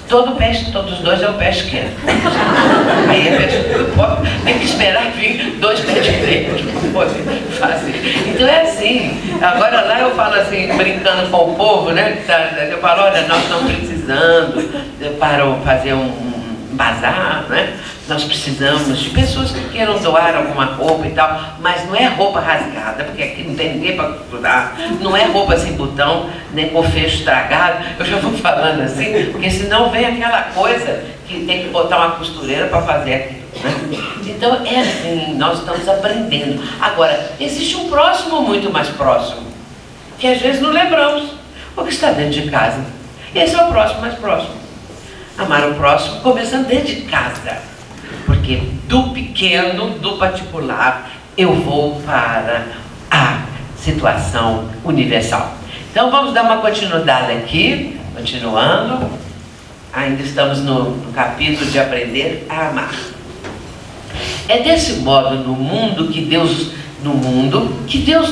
todos os dois é o pé esquerdo. Aí a pessoa tem que esperar vir 2 pés direitos para poder fazer. Então é assim. Agora lá eu falo assim, brincando com o povo, né? Eu falo, olha, nós estamos precisando para fazer um bazar, né? Nós precisamos de pessoas que queiram doar alguma roupa e tal, mas não é roupa rasgada, porque aqui não tem ninguém para costurar, não é roupa sem botão, nem com fecho estragado. Eu já vou falando assim, porque senão vem aquela coisa que tem que botar uma costureira para fazer aquilo, né? Então é assim, nós estamos aprendendo. Agora, existe um próximo muito mais próximo, que às vezes não lembramos, porque está dentro de casa. Esse é o próximo mais próximo. Amar o próximo começando dentro de casa. Porque do pequeno, do particular, eu vou para a situação universal. Então vamos dar uma continuidade aqui, continuando. Ainda estamos no capítulo de aprender a amar. É desse modo no mundo que Deus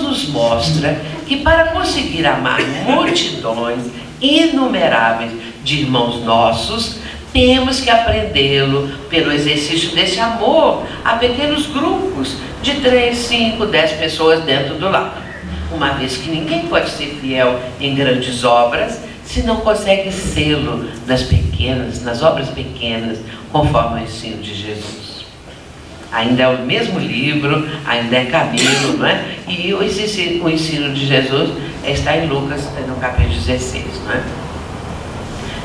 nos mostra que para conseguir amar multidões inumeráveis de irmãos nossos, temos que aprendê-lo pelo exercício desse amor a pequenos grupos de 3, 5, 10 pessoas dentro do lar. Uma vez que ninguém pode ser fiel em grandes obras se não consegue sê-lo nas obras pequenas, conforme o ensino de Jesus. Ainda é o mesmo livro, ainda é caminho, não é? E o ensino de Jesus está em Lucas, no capítulo 16, não é?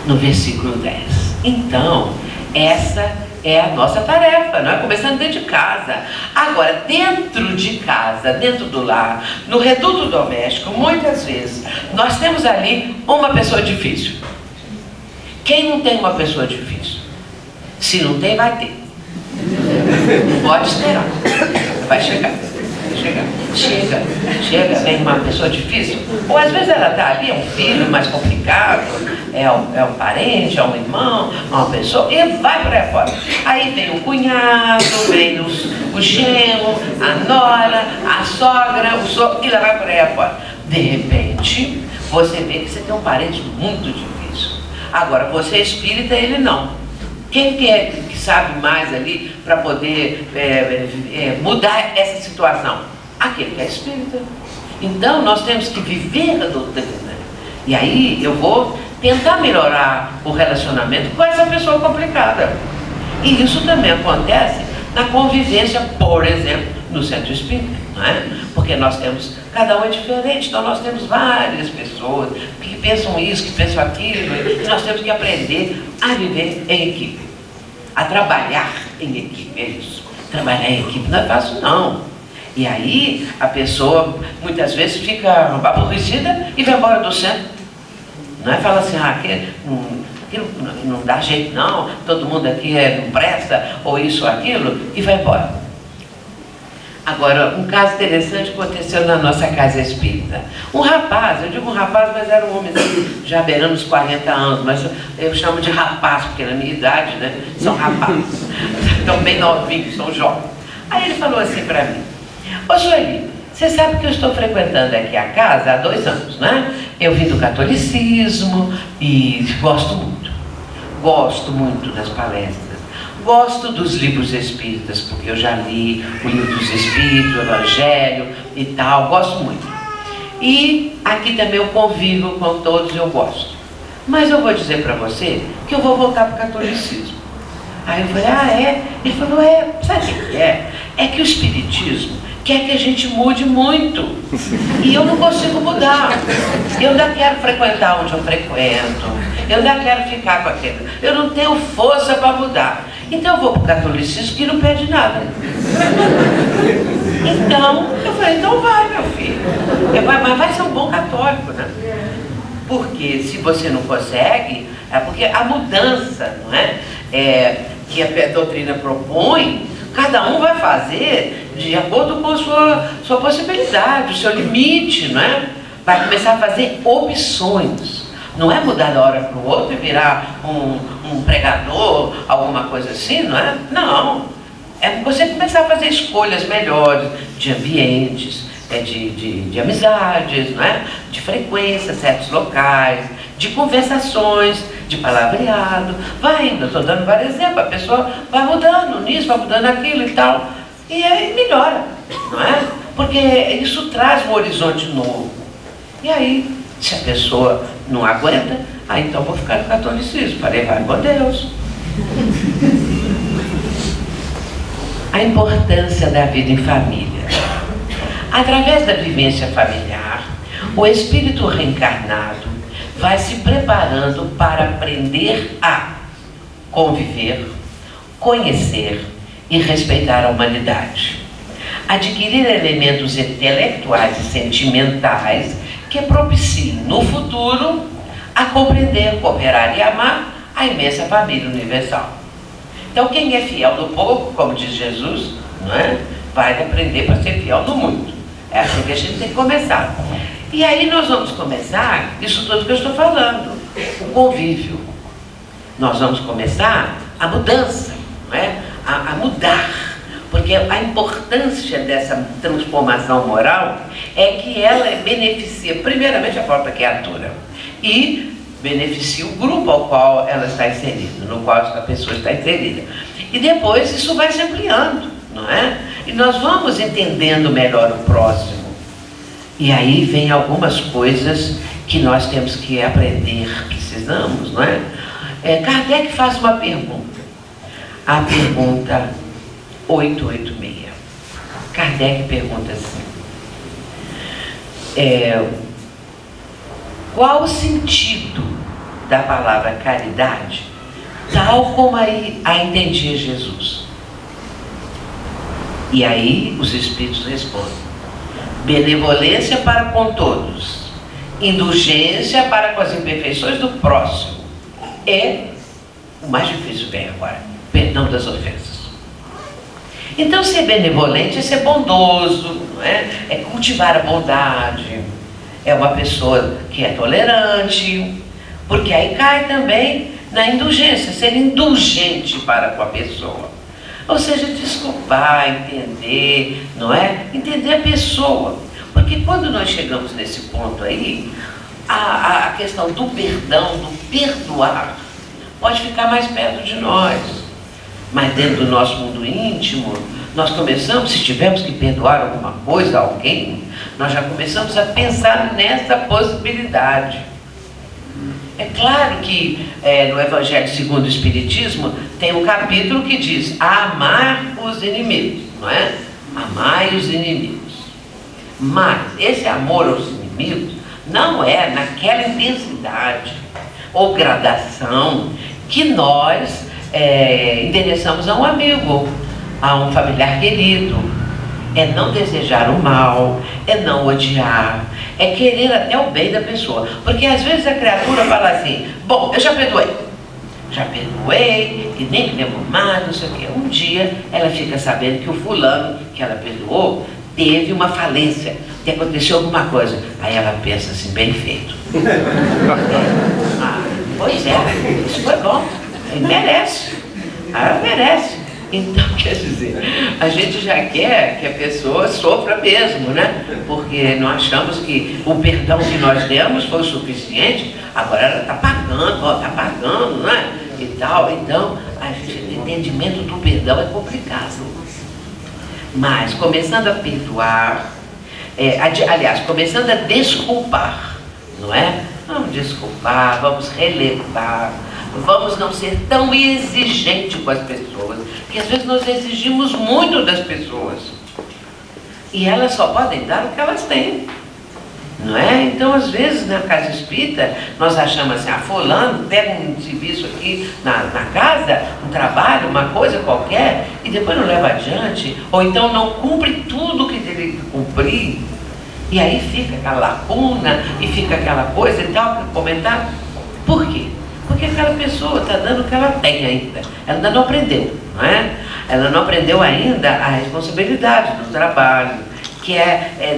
No versículo 10. Então, essa é a nossa tarefa, não é? Começando dentro de casa. Agora, dentro de casa, dentro do lar, no reduto doméstico, muitas vezes, nós temos ali uma pessoa difícil. Quem não tem uma pessoa difícil? Se não tem, vai ter. Não pode esperar. Vai chegar. Chega, vem uma pessoa difícil, ou às vezes ela está ali, é um filho mais complicado, é um parente, é um irmão, é uma pessoa, e vai por aí fora. Aí vem o cunhado, vem o genro, a nora, a sogra, o sogro, e ela vai por aí fora. De repente, você vê que você tem um parente muito difícil. Agora, você é espírita, ele não. Quem que sabe mais ali para poder mudar essa situação? Aquele que é espírita. Então nós temos que viver a doutrina. E aí eu vou tentar melhorar o relacionamento com essa pessoa complicada. E isso também acontece na convivência, por exemplo, no centro espírita, não é? Porque nós temos, cada um é diferente, então nós temos várias pessoas que pensam isso, que pensam aquilo, e nós temos que aprender a viver em equipe, a trabalhar em equipe, é isso. Trabalhar em equipe não é fácil, não. E aí a pessoa muitas vezes fica aborrecida e vai embora do centro. Não é? Fala assim, aqui não dá jeito não, todo mundo aqui não presta, ou isso ou aquilo, e vai embora. Agora, um caso interessante aconteceu na nossa casa espírita. Um rapaz, eu digo um rapaz, mas era um homem já beirando os 40 anos, mas eu chamo de rapaz, porque na minha idade, né, são rapazes. Estão bem novinhos, são jovens. Aí ele falou assim para mim: ô Joeli, você sabe que eu estou frequentando aqui a casa há 2 anos, né? Eu vim do catolicismo e gosto muito das palestras. Gosto dos livros espíritas, porque eu já li o Livro dos Espíritos, o Evangelho e tal, gosto muito. E aqui também eu convivo com todos, eu gosto. Mas eu vou dizer para você que eu vou voltar para o catolicismo. Aí eu falei, ah, é? Ele falou, sabe o que é? É que o espiritismo quer que a gente mude muito. E eu não consigo mudar. Eu ainda quero frequentar onde eu frequento. Eu ainda quero ficar com aquilo. Eu não tenho força para mudar. Então eu vou para o catolicismo que não pede nada. Então, eu falei, então vai, meu filho. Mas vai ser um bom católico, né? Porque se você não consegue, é porque a mudança, não é? Que a doutrina propõe, cada um vai fazer de acordo com a sua possibilidade, o seu limite, não é? Vai começar a fazer opções. Não é mudar da hora para o outro e virar um pregador, alguma coisa assim, não é? Não. É você começar a fazer escolhas melhores de ambientes, de amizades, não é? De frequência, certos locais, de conversações, de palavreado. Vai indo, eu estou dando vários exemplos, a pessoa vai mudando nisso, vai mudando aquilo e tal. E aí melhora, não é? Porque isso traz um horizonte novo. E aí, se a pessoa não aguenta, aí então vou ficar no catolicismo. Falei, vai com Deus. A importância da vida em família. Através da vivência familiar, o espírito reencarnado vai se preparando para aprender a conviver, conhecer e respeitar a humanidade. Adquirir elementos intelectuais e sentimentais que propiciem no futuro a compreender, cooperar e amar a imensa família universal. Então quem é fiel no pouco, como diz Jesus, não é? Vai aprender para ser fiel no muito. É assim que a gente tem que começar. E aí nós vamos começar isso tudo que eu estou falando, o convívio. Nós vamos começar a mudança, não é? A mudar. Porque a importância dessa transformação moral é que ela beneficia primeiramente a própria criatura e beneficia o grupo ao qual ela está inserida, no qual a pessoa está inserida. E depois isso vai se ampliando, não é? E nós vamos entendendo melhor o próximo. E aí vem algumas coisas que nós temos que aprender, precisamos, não é? Kardec faz uma pergunta. A pergunta 886. Kardec pergunta assim: qual o sentido da palavra caridade, tal como a entendia Jesus? E aí os Espíritos respondem: benevolência para com todos, indulgência para com as imperfeições do próximo. O mais difícil vem agora: perdão das ofensas. Então, ser benevolente é ser bondoso, não é? É cultivar a bondade, é uma pessoa que é tolerante, porque aí cai também na indulgência, ser indulgente para com a pessoa. Ou seja, desculpar, entender, não é? Entender a pessoa. Porque quando nós chegamos nesse ponto aí, a questão do perdão, do perdoar, pode ficar mais perto de nós. Mas dentro do nosso mundo íntimo, nós começamos, se tivermos que perdoar alguma coisa a alguém, nós já começamos a pensar nessa possibilidade. É claro que no Evangelho segundo o Espiritismo tem um capítulo que diz amar os inimigos, não é? Amai os inimigos. Mas esse amor aos inimigos não é naquela intensidade ou gradação que nós endereçamos a um amigo, a um familiar querido. É não desejar o mal, é não odiar, é querer até o bem da pessoa. Porque às vezes a criatura fala assim: bom, eu já perdoei e nem me lembro mais, não sei o quê. Um dia ela fica sabendo que o fulano que ela perdoou teve uma falência, que aconteceu alguma coisa. Aí ela pensa assim: bem feito. Pois é, isso foi bom. Ele merece. Ela merece. Então, quer dizer, a gente já quer que a pessoa sofra mesmo, né? Porque nós achamos que o perdão que nós demos foi o suficiente, agora ela está pagando, né? e tal. Então, a gente, o entendimento do perdão é complicado. Mas, começando a perdoar, aliás, começando a desculpar, não é? Vamos desculpar, vamos relevar, vamos não ser tão exigente com as pessoas, porque às vezes nós exigimos muito das pessoas e elas só podem dar o que elas têm, não é? Então, às vezes, na casa espírita, nós achamos assim, fulano pega um serviço aqui na casa, um trabalho, uma coisa qualquer, e depois não leva adiante, ou então não cumpre tudo que deve cumprir, e aí fica aquela lacuna, e fica aquela coisa e tal, comentar. Por quê? Porque aquela pessoa está dando o que ela tem ainda, ela ainda não aprendeu, não é? Ela não aprendeu ainda a responsabilidade do trabalho, que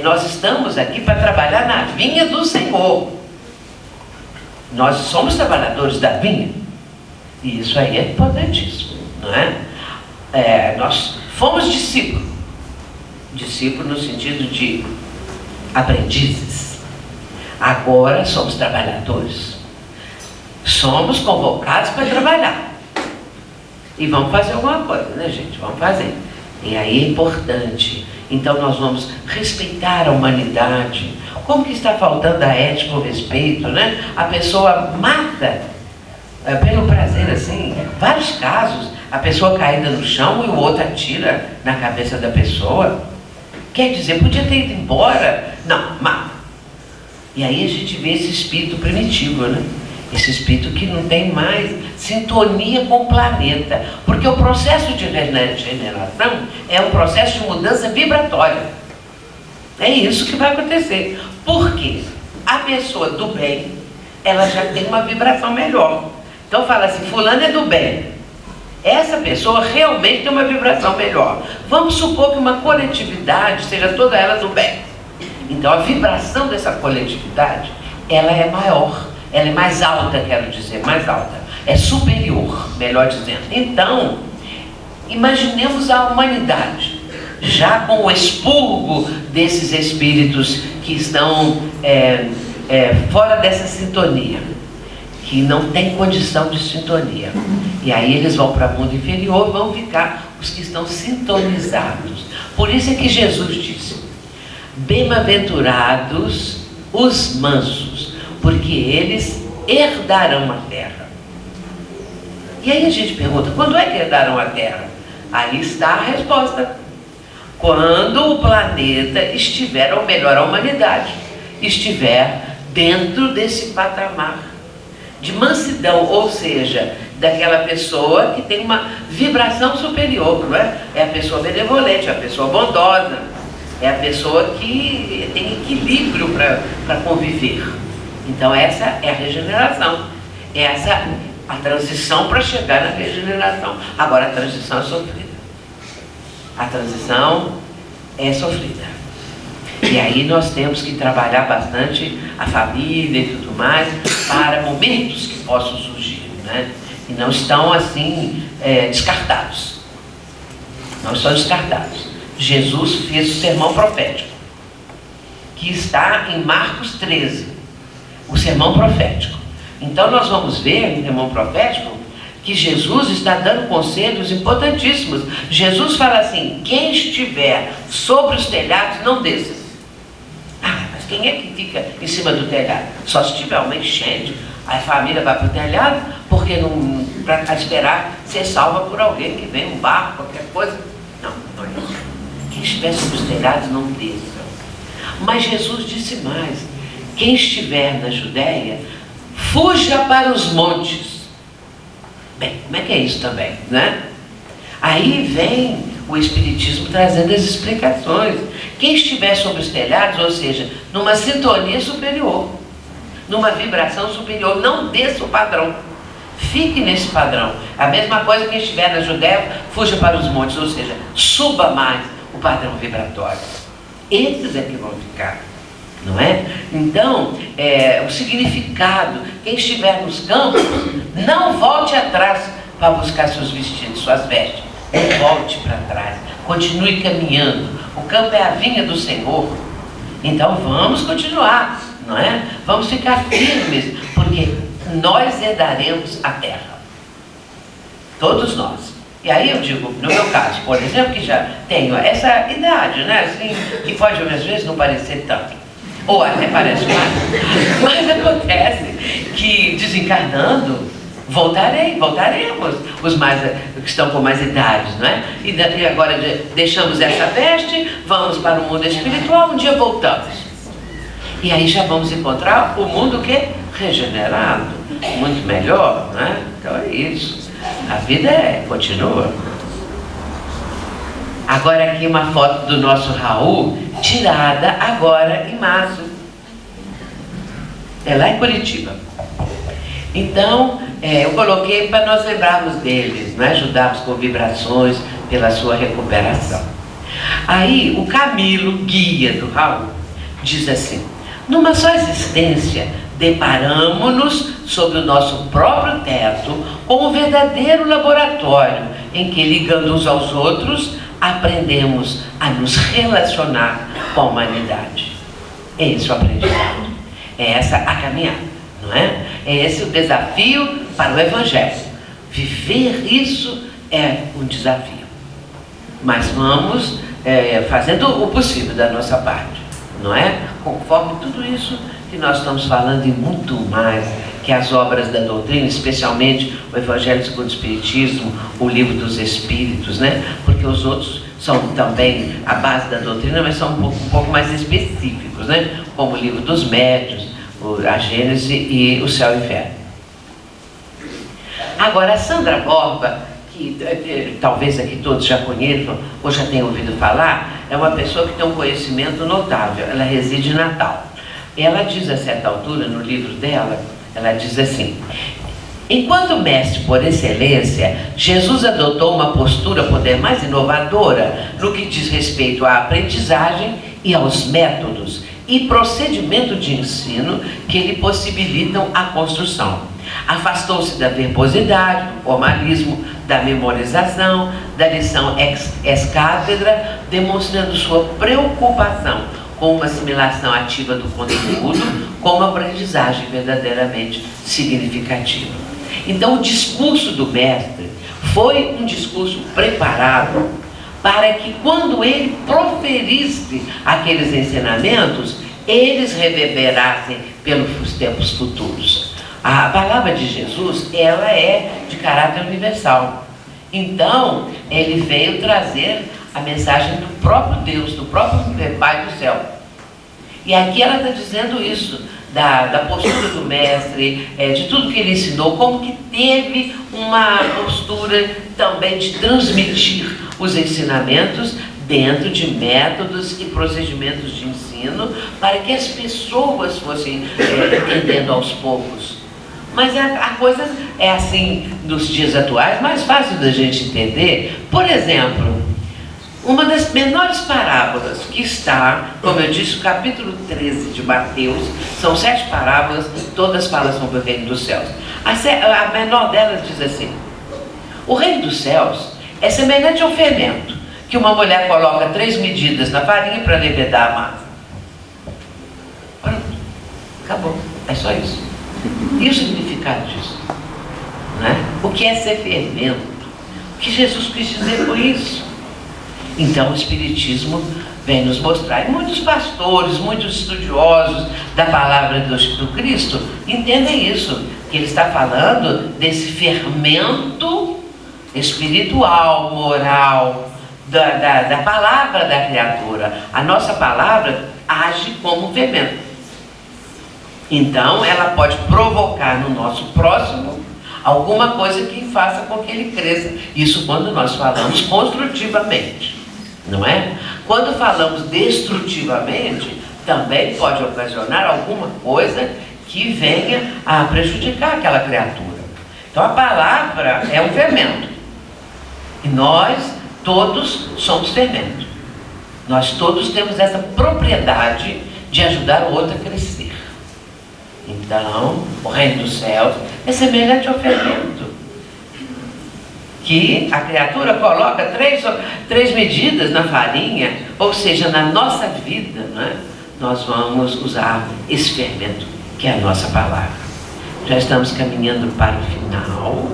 nós estamos aqui para trabalhar na vinha do Senhor. Nós somos trabalhadores da vinha. E isso aí é importantíssimo, não é? Nós fomos discípulos. Discípulos no sentido de aprendizes. Agora somos trabalhadores. Somos convocados para trabalhar. E vamos fazer alguma coisa, né, gente? Vamos fazer. E aí é importante. Então nós vamos respeitar a humanidade. Como que está faltando a ética, o respeito, né? A pessoa mata pelo prazer, assim, vários casos, a pessoa caída no chão e o outro atira na cabeça da pessoa. Quer dizer, podia ter ido embora. Não, mata. E aí a gente vê esse espírito primitivo, né? Esse espírito que não tem mais sintonia com o planeta. Porque o processo de regeneração é um processo de mudança vibratória. É isso que vai acontecer. Por quê? A pessoa do bem, ela já tem uma vibração melhor. Então fala assim, fulano é do bem. Essa pessoa realmente tem uma vibração melhor. Vamos supor que uma coletividade seja toda ela do bem. Então a vibração dessa coletividade, ela é maior. Ela é mais alta, quero dizer, mais alta. É superior, melhor dizendo. Então, imaginemos a humanidade, já com o expurgo desses espíritos que estão fora dessa sintonia, que não tem condição de sintonia. E aí eles vão para o mundo inferior, vão ficar os que estão sintonizados. Por isso é que Jesus disse, bem-aventurados os mansos, porque eles herdarão a terra. E aí a gente pergunta, quando é que herdarão a terra? Aí está a resposta. Quando o planeta estiver, ou melhor, a humanidade, estiver dentro desse patamar de mansidão, ou seja, daquela pessoa que tem uma vibração superior, não é? É a pessoa benevolente, é a pessoa bondosa, é a pessoa que tem equilíbrio para conviver. Então essa é a regeneração, essa a transição para chegar na regeneração. Agora a transição é sofrida. A transição é sofrida. E aí nós temos que trabalhar bastante a família e tudo mais para momentos que possam surgir, né? E não estão assim descartados. Não estão descartados. Jesus fez o sermão profético, que está em Marcos 13. O sermão profético. Então nós vamos ver no sermão profético que Jesus está dando conselhos importantíssimos. Jesus fala assim, quem estiver sobre os telhados não desça. Ah, mas quem é que fica em cima do telhado? Só se tiver uma enchente, a família vai para o telhado, porque não para esperar ser salva por alguém que vem, um barco, qualquer coisa. Não, não é isso. Quem estiver sobre os telhados não desça. Mas Jesus disse mais, quem estiver na Judéia, fuja para os montes. Bem, como é que é isso também, né? Aí vem o Espiritismo trazendo as explicações. Quem estiver sobre os telhados, ou seja, numa sintonia superior, numa vibração superior, não desça o padrão. Fique nesse padrão. A mesma coisa que estiver na Judéia, fuja para os montes, ou seja, suba mais o padrão vibratório. Esses é que vão ficar. Não é? Então, o significado, quem estiver nos campos, não volte atrás para buscar seus vestidos, suas vestes. Não volte para trás, continue caminhando. O campo é a vinha do Senhor. Então vamos continuar, não é? Vamos ficar firmes, porque nós herdaremos a terra. Todos nós. E aí eu digo, no meu caso, por exemplo, que já tenho essa idade, né? Assim, que pode às vezes não parecer tanto. Ou até parece mais. Mas acontece que desencarnando, voltaremos. Os mais que estão com mais idades, não é? E agora deixamos essa veste, vamos para o mundo espiritual, um dia voltamos. E aí já vamos encontrar o mundo que é regenerado, muito melhor, não é? Então é isso. A vida continua. Agora aqui uma foto do nosso Raul, tirada agora em março. É lá em Curitiba. Então, eu coloquei para nós lembrarmos deles, né? Ajudarmos com vibrações pela sua recuperação. Aí o Camilo, guia do Raul, diz assim: numa só existência, deparamo-nos sob o nosso próprio teto com um verdadeiro laboratório em que, ligando uns aos outros, aprendemos a nos relacionar com a humanidade. É esse o aprendizado, é essa a caminhada, não é? É esse o desafio para o Evangelho. Viver isso é um desafio, mas vamos fazendo o possível da nossa parte, não é? Conforme tudo isso que nós estamos falando e muito mais, que as obras da doutrina, especialmente o Evangelho segundo o Espiritismo, o Livro dos Espíritos, né? Porque os outros são também a base da doutrina, mas são um pouco mais específicos, né? Como o Livro dos Médiuns, a Gênese e o Céu e o Inferno. Agora, a Sandra Borba, que talvez aqui todos já conheçam ou já tenham ouvido falar, é uma pessoa que tem um conhecimento notável. Ela reside em Natal. Ela diz a certa altura, no livro dela, ela diz assim: enquanto mestre por excelência, Jesus adotou uma postura poder mais inovadora no que diz respeito à aprendizagem e aos métodos e procedimento de ensino que lhe possibilitam a construção. Afastou-se da verbosidade, do formalismo, da memorização, da lição ex cátedra, demonstrando sua preocupação com uma assimilação ativa do conteúdo, com uma aprendizagem verdadeiramente significativa. Então, o discurso do mestre foi um discurso preparado para que, quando ele proferisse aqueles ensinamentos, eles reverberassem pelos tempos futuros. A palavra de Jesus, ela é de caráter universal. Então, ele veio trazer a mensagem do próprio Deus, do próprio Pai do céu. E aqui ela está dizendo isso, da postura do mestre, de tudo que ele ensinou, como que teve uma postura também de transmitir os ensinamentos dentro de métodos e procedimentos de ensino, para que as pessoas fossem entendendo aos poucos. Mas a coisa é assim, nos dias atuais, mais fácil da gente entender. Por exemplo, uma das menores parábolas que está, como eu disse, o capítulo 13 de Mateus, são 7 parábolas, todas falam sobre o reino dos céus. A menor delas diz assim: o reino dos céus é semelhante ao fermento, que uma mulher coloca 3 medidas na farinha para levedar a massa. Pronto, acabou, é só isso. E o significado disso? Né? O que é ser fermento? O que Jesus quis dizer com isso? Então o Espiritismo vem nos mostrar, e muitos pastores, muitos estudiosos da palavra do Cristo entendem isso, que ele está falando desse fermento espiritual, moral, da palavra da criatura. A nossa palavra age como fermento. Então ela pode provocar no nosso próximo alguma coisa que faça com que ele cresça. Isso quando nós falamos construtivamente, não é? Quando falamos destrutivamente, também pode ocasionar alguma coisa que venha a prejudicar aquela criatura. Então a palavra é um fermento. E nós todos somos fermento. Nós todos temos essa propriedade de ajudar o outro a crescer. Então, o reino dos céus é semelhante ao fermento, que a criatura coloca 3 medidas na farinha, ou seja, na nossa vida, né? Nós vamos usar esse fermento, que é a nossa palavra. Já estamos caminhando para o final.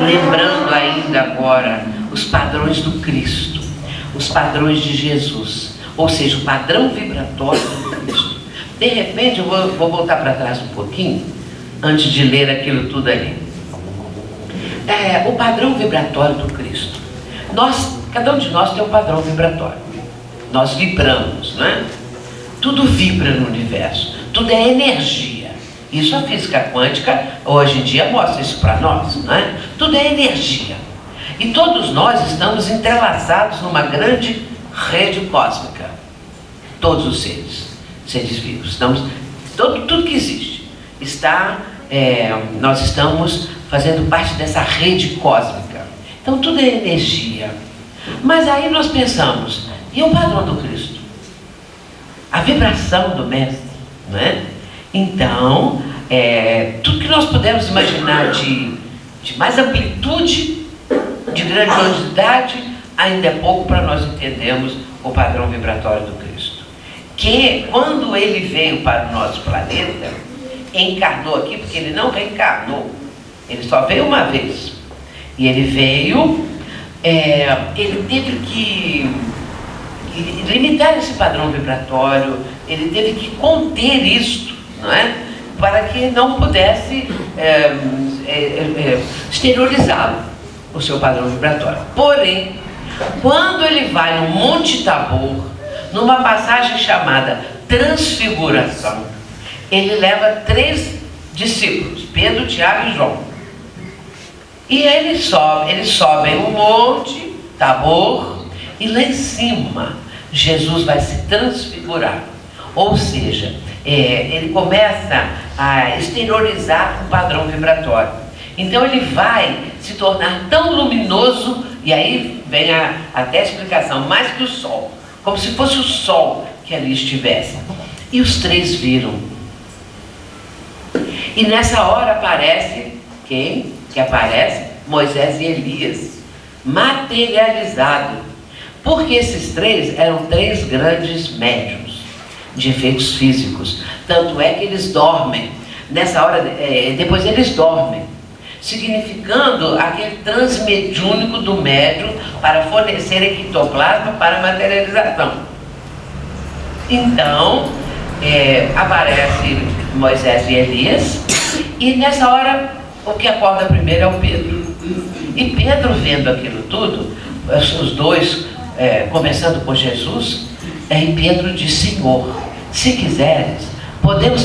lembrando ainda agora os padrões do Cristo, os padrões de Jesus, ou seja, o padrão vibratório do Cristo. De repente, eu vou voltar para trás um pouquinho, antes de ler aquilo tudo ali. O padrão vibratório do Cristo. Cada um de nós tem um padrão vibratório. Nós vibramos, não é? Tudo vibra no universo, tudo é energia. Isso a física quântica hoje em dia mostra isso para nós, não é? Tudo é energia. E todos nós estamos entrelaçados numa grande rede cósmica. Todos os seres vivos. Tudo que existe nós estamos fazendo parte dessa rede cósmica. Então tudo é energia. Mas aí nós pensamos, e o padrão do Cristo? A vibração do Mestre, não é? Então, tudo que nós pudermos imaginar de mais amplitude, de grandiosidade, ainda é pouco para nós entendermos o padrão vibratório do Cristo. Que quando ele veio para o nosso planeta, encarnou aqui, porque ele não reencarnou, ele só veio uma vez. E ele veio, ele teve que limitar esse padrão vibratório, ele teve que conter isto, não é? Para que não pudesse exteriorizá-lo, o seu padrão vibratório. Porém, quando ele vai no Monte Tabor, numa passagem chamada Transfiguração, ele leva 3 discípulos, Pedro, Tiago e João. E eles sobem o Monte Tabor, e lá em cima Jesus vai se transfigurar. Ou seja, ele começa a exteriorizar o padrão vibratório. Então ele vai se tornar tão luminoso, e aí vem até a explicação, mais que o sol, como se fosse o sol que ali estivesse. E os 3 viram. E nessa hora aparece quem? Que aparece? Moisés e Elias, materializado. Porque esses 3 eram 3 grandes médiuns de efeitos físicos. Tanto é que eles dormem. Nessa hora, depois eles dormem, significando aquele transe mediúnico do médium para fornecer ectoplasma para a materialização. Então, aparece Moisés e Elias, e nessa hora o que acorda primeiro é o Pedro. E Pedro, vendo aquilo tudo, os 2 conversando com Jesus, aí Pedro diz: Senhor, se quiseres, podemos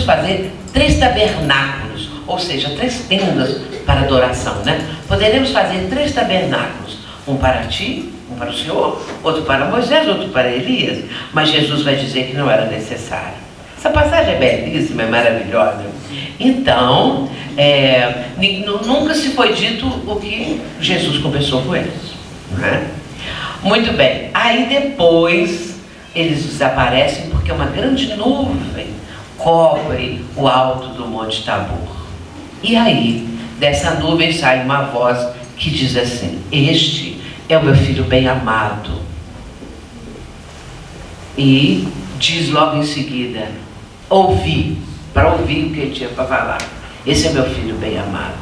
fazer 3 tabernáculos, ou seja, 3 tendas para adoração, né? Poderemos fazer 3 tabernáculos, um para ti, um para o Senhor, outro para Moisés, outro para Elias. Mas Jesus vai dizer que não era necessário. Essa passagem é belíssima, é maravilhosa. Então, nunca se foi dito o que Jesus conversou com eles, não é? Muito bem. Aí depois eles desaparecem, porque uma grande nuvem cobre o alto do Monte Tabor. E aí, dessa nuvem sai uma voz que diz assim: este é o meu filho bem amado. E diz logo em seguida, para ouvir o que ele tinha para falar. Esse é meu filho bem amado.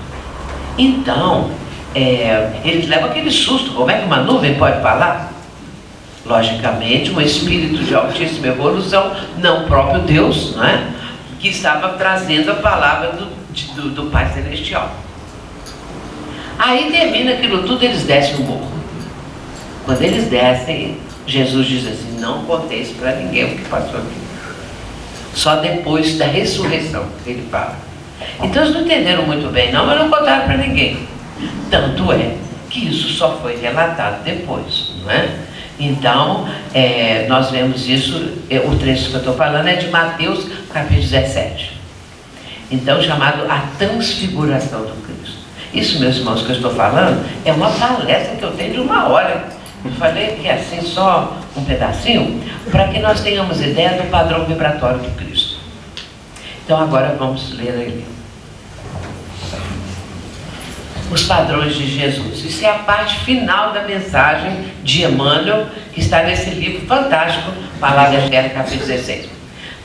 Então, eles levam aquele susto. Como é que uma nuvem pode falar? Logicamente, um espírito de altíssima evolução, não o próprio Deus, não é? Que estava trazendo a palavra do Pai Celestial. Aí termina aquilo tudo, eles descem o morro. Quando eles descem, Jesus diz assim: não conteis para ninguém o que passou aqui. Só depois da ressurreição que ele fala. Então eles não entenderam muito bem, não, mas não contaram para ninguém. Tanto é que isso só foi relatado depois, não é? Então, nós vemos isso, o trecho que eu estou falando é de Mateus, capítulo 17. Então, chamado A Transfiguração do Cristo. Isso, meus irmãos, que eu estou falando, é uma palestra que eu tenho de 1 hora. Eu falei que é assim só um pedacinho, para que nós tenhamos ideia do padrão vibratório do Cristo. Então, agora vamos ler ele. Os padrões de Jesus. Isso é a parte final da mensagem de Emmanuel, que está nesse livro fantástico, Palavras Eternas, capítulo 16.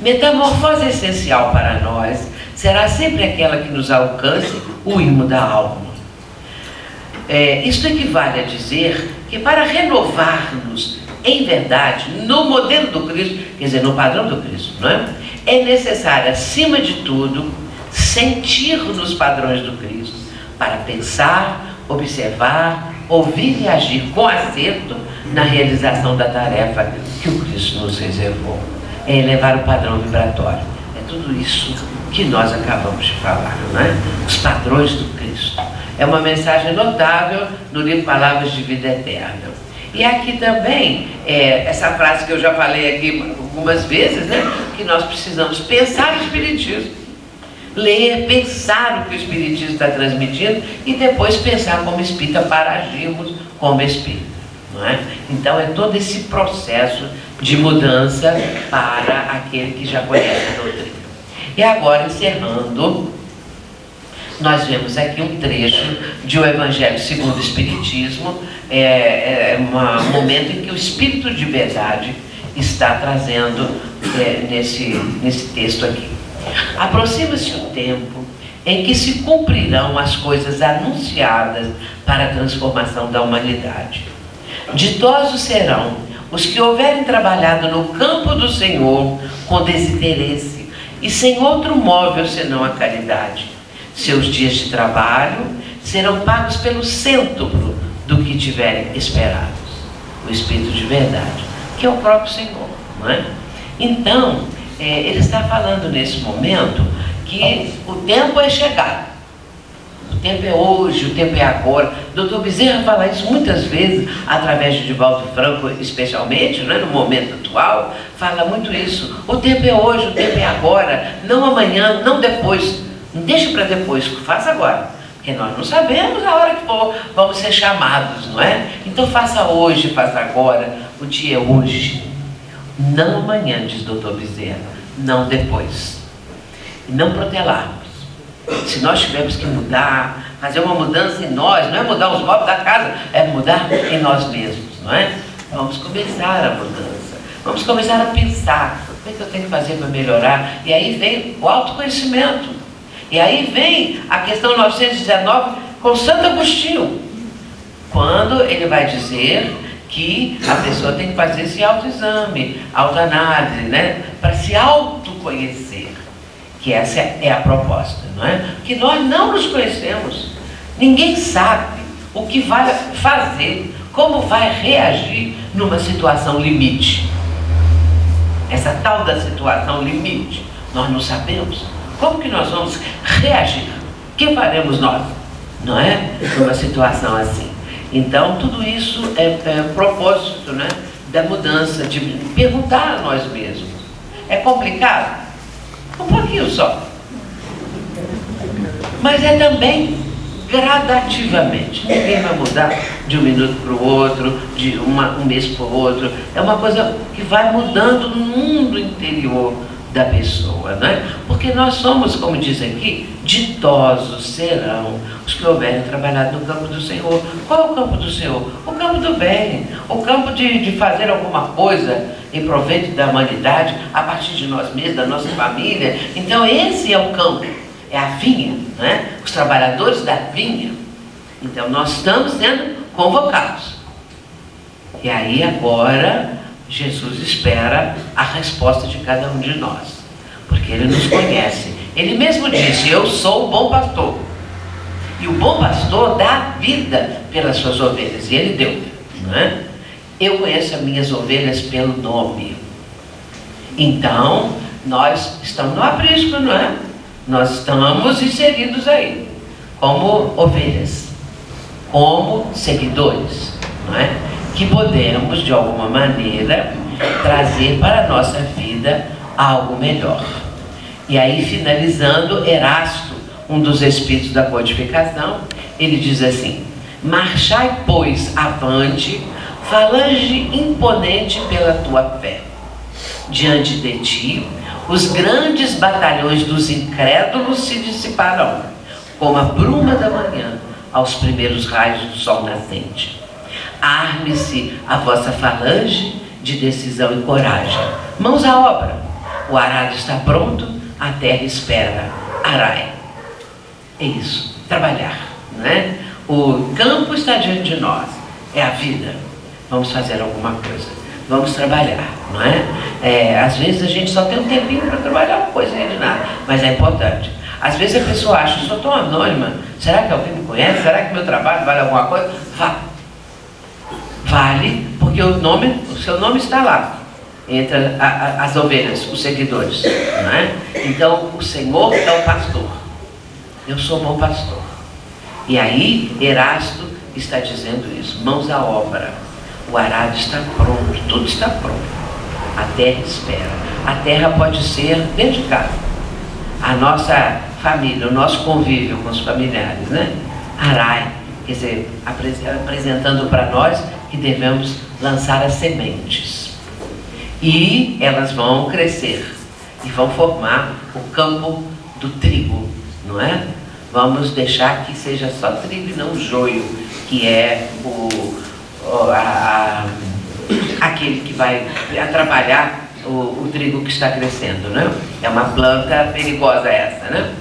Metamorfose essencial para nós será sempre aquela que nos alcance o imo da alma. Isto equivale a dizer que para renovar-nos em verdade, no modelo do Cristo, quer dizer, no padrão do Cristo, não é? É necessário, acima de tudo, sentir nos padrões do Cristo para pensar, observar, ouvir e agir com acerto na realização da tarefa que o Cristo nos reservou. É elevar o padrão vibratório. É tudo isso que nós acabamos de falar, não é? Os padrões do Cristo. É uma mensagem notável no livro Palavras de Vida Eterna. E aqui também, essa frase que eu já falei aqui algumas vezes, né? Que nós precisamos pensar o Espiritismo. Ler, pensar o que o Espiritismo está transmitindo e depois pensar como espírita para agirmos como espírita, não é? Então é todo esse processo de mudança para aquele que já conhece a doutrina. E agora, encerrando, nós vemos aqui um trecho de O Evangelho segundo o Espiritismo, um momento em que o Espírito de Verdade está trazendo nesse texto aqui. Aproxima-se o tempo em que se cumprirão as coisas anunciadas para a transformação da humanidade. Ditosos serão os que houverem trabalhado no campo do Senhor com desinteresse e sem outro móvel senão a caridade. Seus dias de trabalho serão pagos pelo cêntuplo do que tiverem esperados. O Espírito de Verdade, que é o próprio Senhor, não é? Então, ele está falando nesse momento que o tempo é chegado. O tempo é hoje, o tempo é agora. Dr. Bezerra fala isso muitas vezes, através de Divaldo Franco, especialmente, não é? No momento atual, fala muito isso. O tempo é hoje, o tempo é agora, não amanhã, não depois. Não deixe para depois, faça agora. Porque nós não sabemos a hora que vamos ser chamados, não é? Então faça hoje, faça agora. O dia é hoje. Não amanhã, diz Dr. Bezerra, não depois. E não protelarmos. Se nós tivermos que mudar, fazer uma mudança em nós, não é mudar os móveis da casa, é mudar em nós mesmos, não é? Vamos começar a mudança. Vamos começar a pensar, o que é que eu tenho que fazer para melhorar? E aí vem o autoconhecimento. E aí vem a questão 919 com Santo Agostinho, quando ele vai dizer que a pessoa tem que fazer esse autoexame, autoanálise, né? Para se autoconhecer, que essa é a proposta, não é? Que nós não nos conhecemos, ninguém sabe o que vai fazer, como vai reagir numa situação limite. Essa tal da situação limite, nós não sabemos. Como que nós vamos reagir? O que faremos nós? Não é? Numa situação assim. Então, tudo isso é propósito, né? Da mudança, de perguntar a nós mesmos. É complicado? Um pouquinho só. Mas é também gradativamente. Ninguém vai mudar de um minuto para o outro, de um mês para o outro. É uma coisa que vai mudando no mundo interior da pessoa, né? Porque nós somos, como diz aqui, ditosos serão os que houverem trabalhado no campo do Senhor. Qual é o campo do Senhor? O campo do bem, o campo de fazer alguma coisa em proveito da humanidade, a partir de nós mesmos, da nossa família. Então esse é o campo, é a vinha, né? Os trabalhadores da vinha. Então nós estamos sendo convocados. E aí agora Jesus espera a resposta de cada um de nós, porque Ele nos conhece. Ele mesmo disse: eu sou o bom pastor, e o bom pastor dá a vida pelas suas ovelhas, e Ele deu, não é? Eu conheço as minhas ovelhas pelo nome. Então nós estamos no aprisco, não é? Nós estamos inseridos aí como ovelhas, como seguidores, não é? Que podemos, de alguma maneira, trazer para a nossa vida algo melhor. E aí, finalizando, Erasto, um dos espíritos da codificação, ele diz assim: marchai, pois, avante, falange imponente pela tua fé. Diante de ti, os grandes batalhões dos incrédulos se dissiparão, como a bruma da manhã aos primeiros raios do sol nascente. Arme-se a vossa falange de decisão e coragem. Mãos à obra. O arado está pronto, a terra espera. Arai. É isso, trabalhar, não é? O campo está diante de nós, é a vida. Vamos fazer alguma coisa, vamos trabalhar, não é? Às vezes a gente só tem um tempinho para trabalhar uma coisinha de nada, mas é importante. Às vezes a pessoa acha, eu sou tão anônima, será que alguém me conhece? Será que meu trabalho vale alguma coisa? Vale, porque o seu nome está lá, entre as ovelhas, os seguidores, não é? Então, o Senhor é o pastor. Eu sou bom pastor. E aí, Erasto está dizendo isso, mãos à obra. O arado está pronto, tudo está pronto. A terra espera. A terra pode ser dentro de casa. A nossa família, o nosso convívio com os familiares, né? Arai, quer dizer, apresentando para nós que devemos lançar as sementes. E elas vão crescer e vão formar o campo do trigo, não é? Vamos deixar que seja só trigo e não joio, que é aquele que vai atrapalhar o trigo que está crescendo, né? É uma planta perigosa essa, né?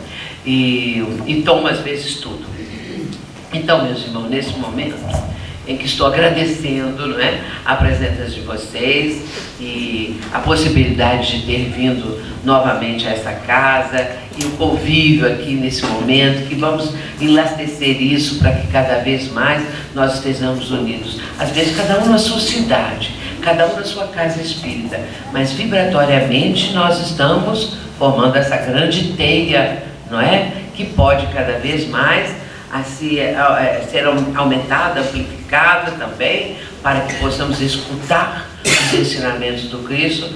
E toma às vezes tudo. Então, meus irmãos, nesse momento em que estou agradecendo, não é, a presença de vocês e a possibilidade de ter vindo novamente a essa casa e o convívio aqui nesse momento, que vamos enlastecer isso para que cada vez mais nós estejamos unidos. Às vezes cada um na sua cidade, cada um na sua casa espírita, mas vibratoriamente nós estamos formando essa grande teia, não é? Que pode cada vez mais ser aumentada, amplificada também, para que possamos escutar os ensinamentos do Cristo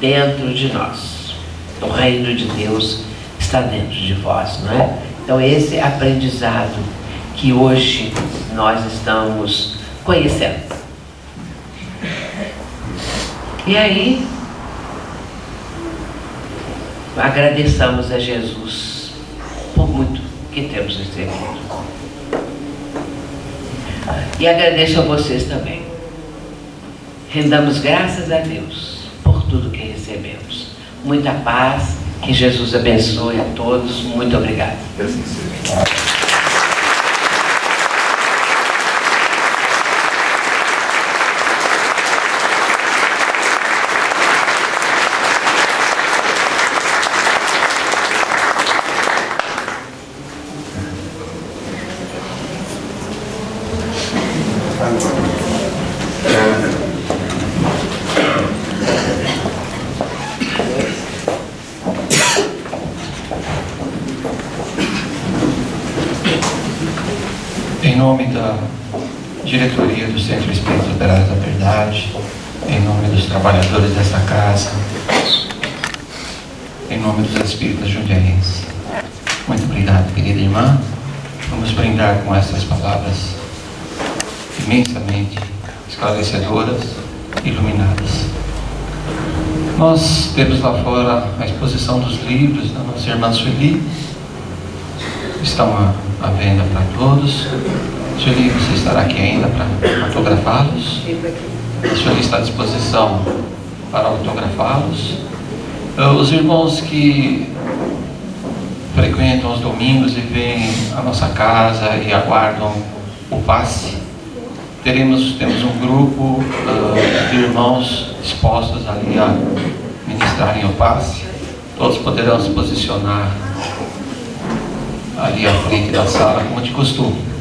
dentro de nós. O reino de Deus está dentro de vós, não é? Então esse aprendizado que hoje nós estamos conhecendo. E aí, agradeçamos a Jesus por muito que temos recebido. E agradeço a vocês também. Rendamos graças a Deus por tudo que recebemos. Muita paz, que Jesus abençoe a todos. Muito obrigado. Em nome da diretoria do Centro Espírita Operário da Verdade, em nome dos trabalhadores dessa casa, em nome dos espíritas jundiaenses, muito obrigado, querida irmã. Vamos brindar com essas palavras imensamente esclarecedoras, iluminadas. Nós temos lá fora a exposição dos livros da nossa irmã Sueli, estão à venda para todos. Sueli, você estará aqui ainda para autografá-los? A Sueli está à disposição para autografá-los. Os irmãos que frequentam os domingos e vêm à nossa casa e aguardam o passe, temos um grupo de irmãos dispostos ali a ministrarem o passe. Todos poderão se posicionar ali à frente da sala, como de costume.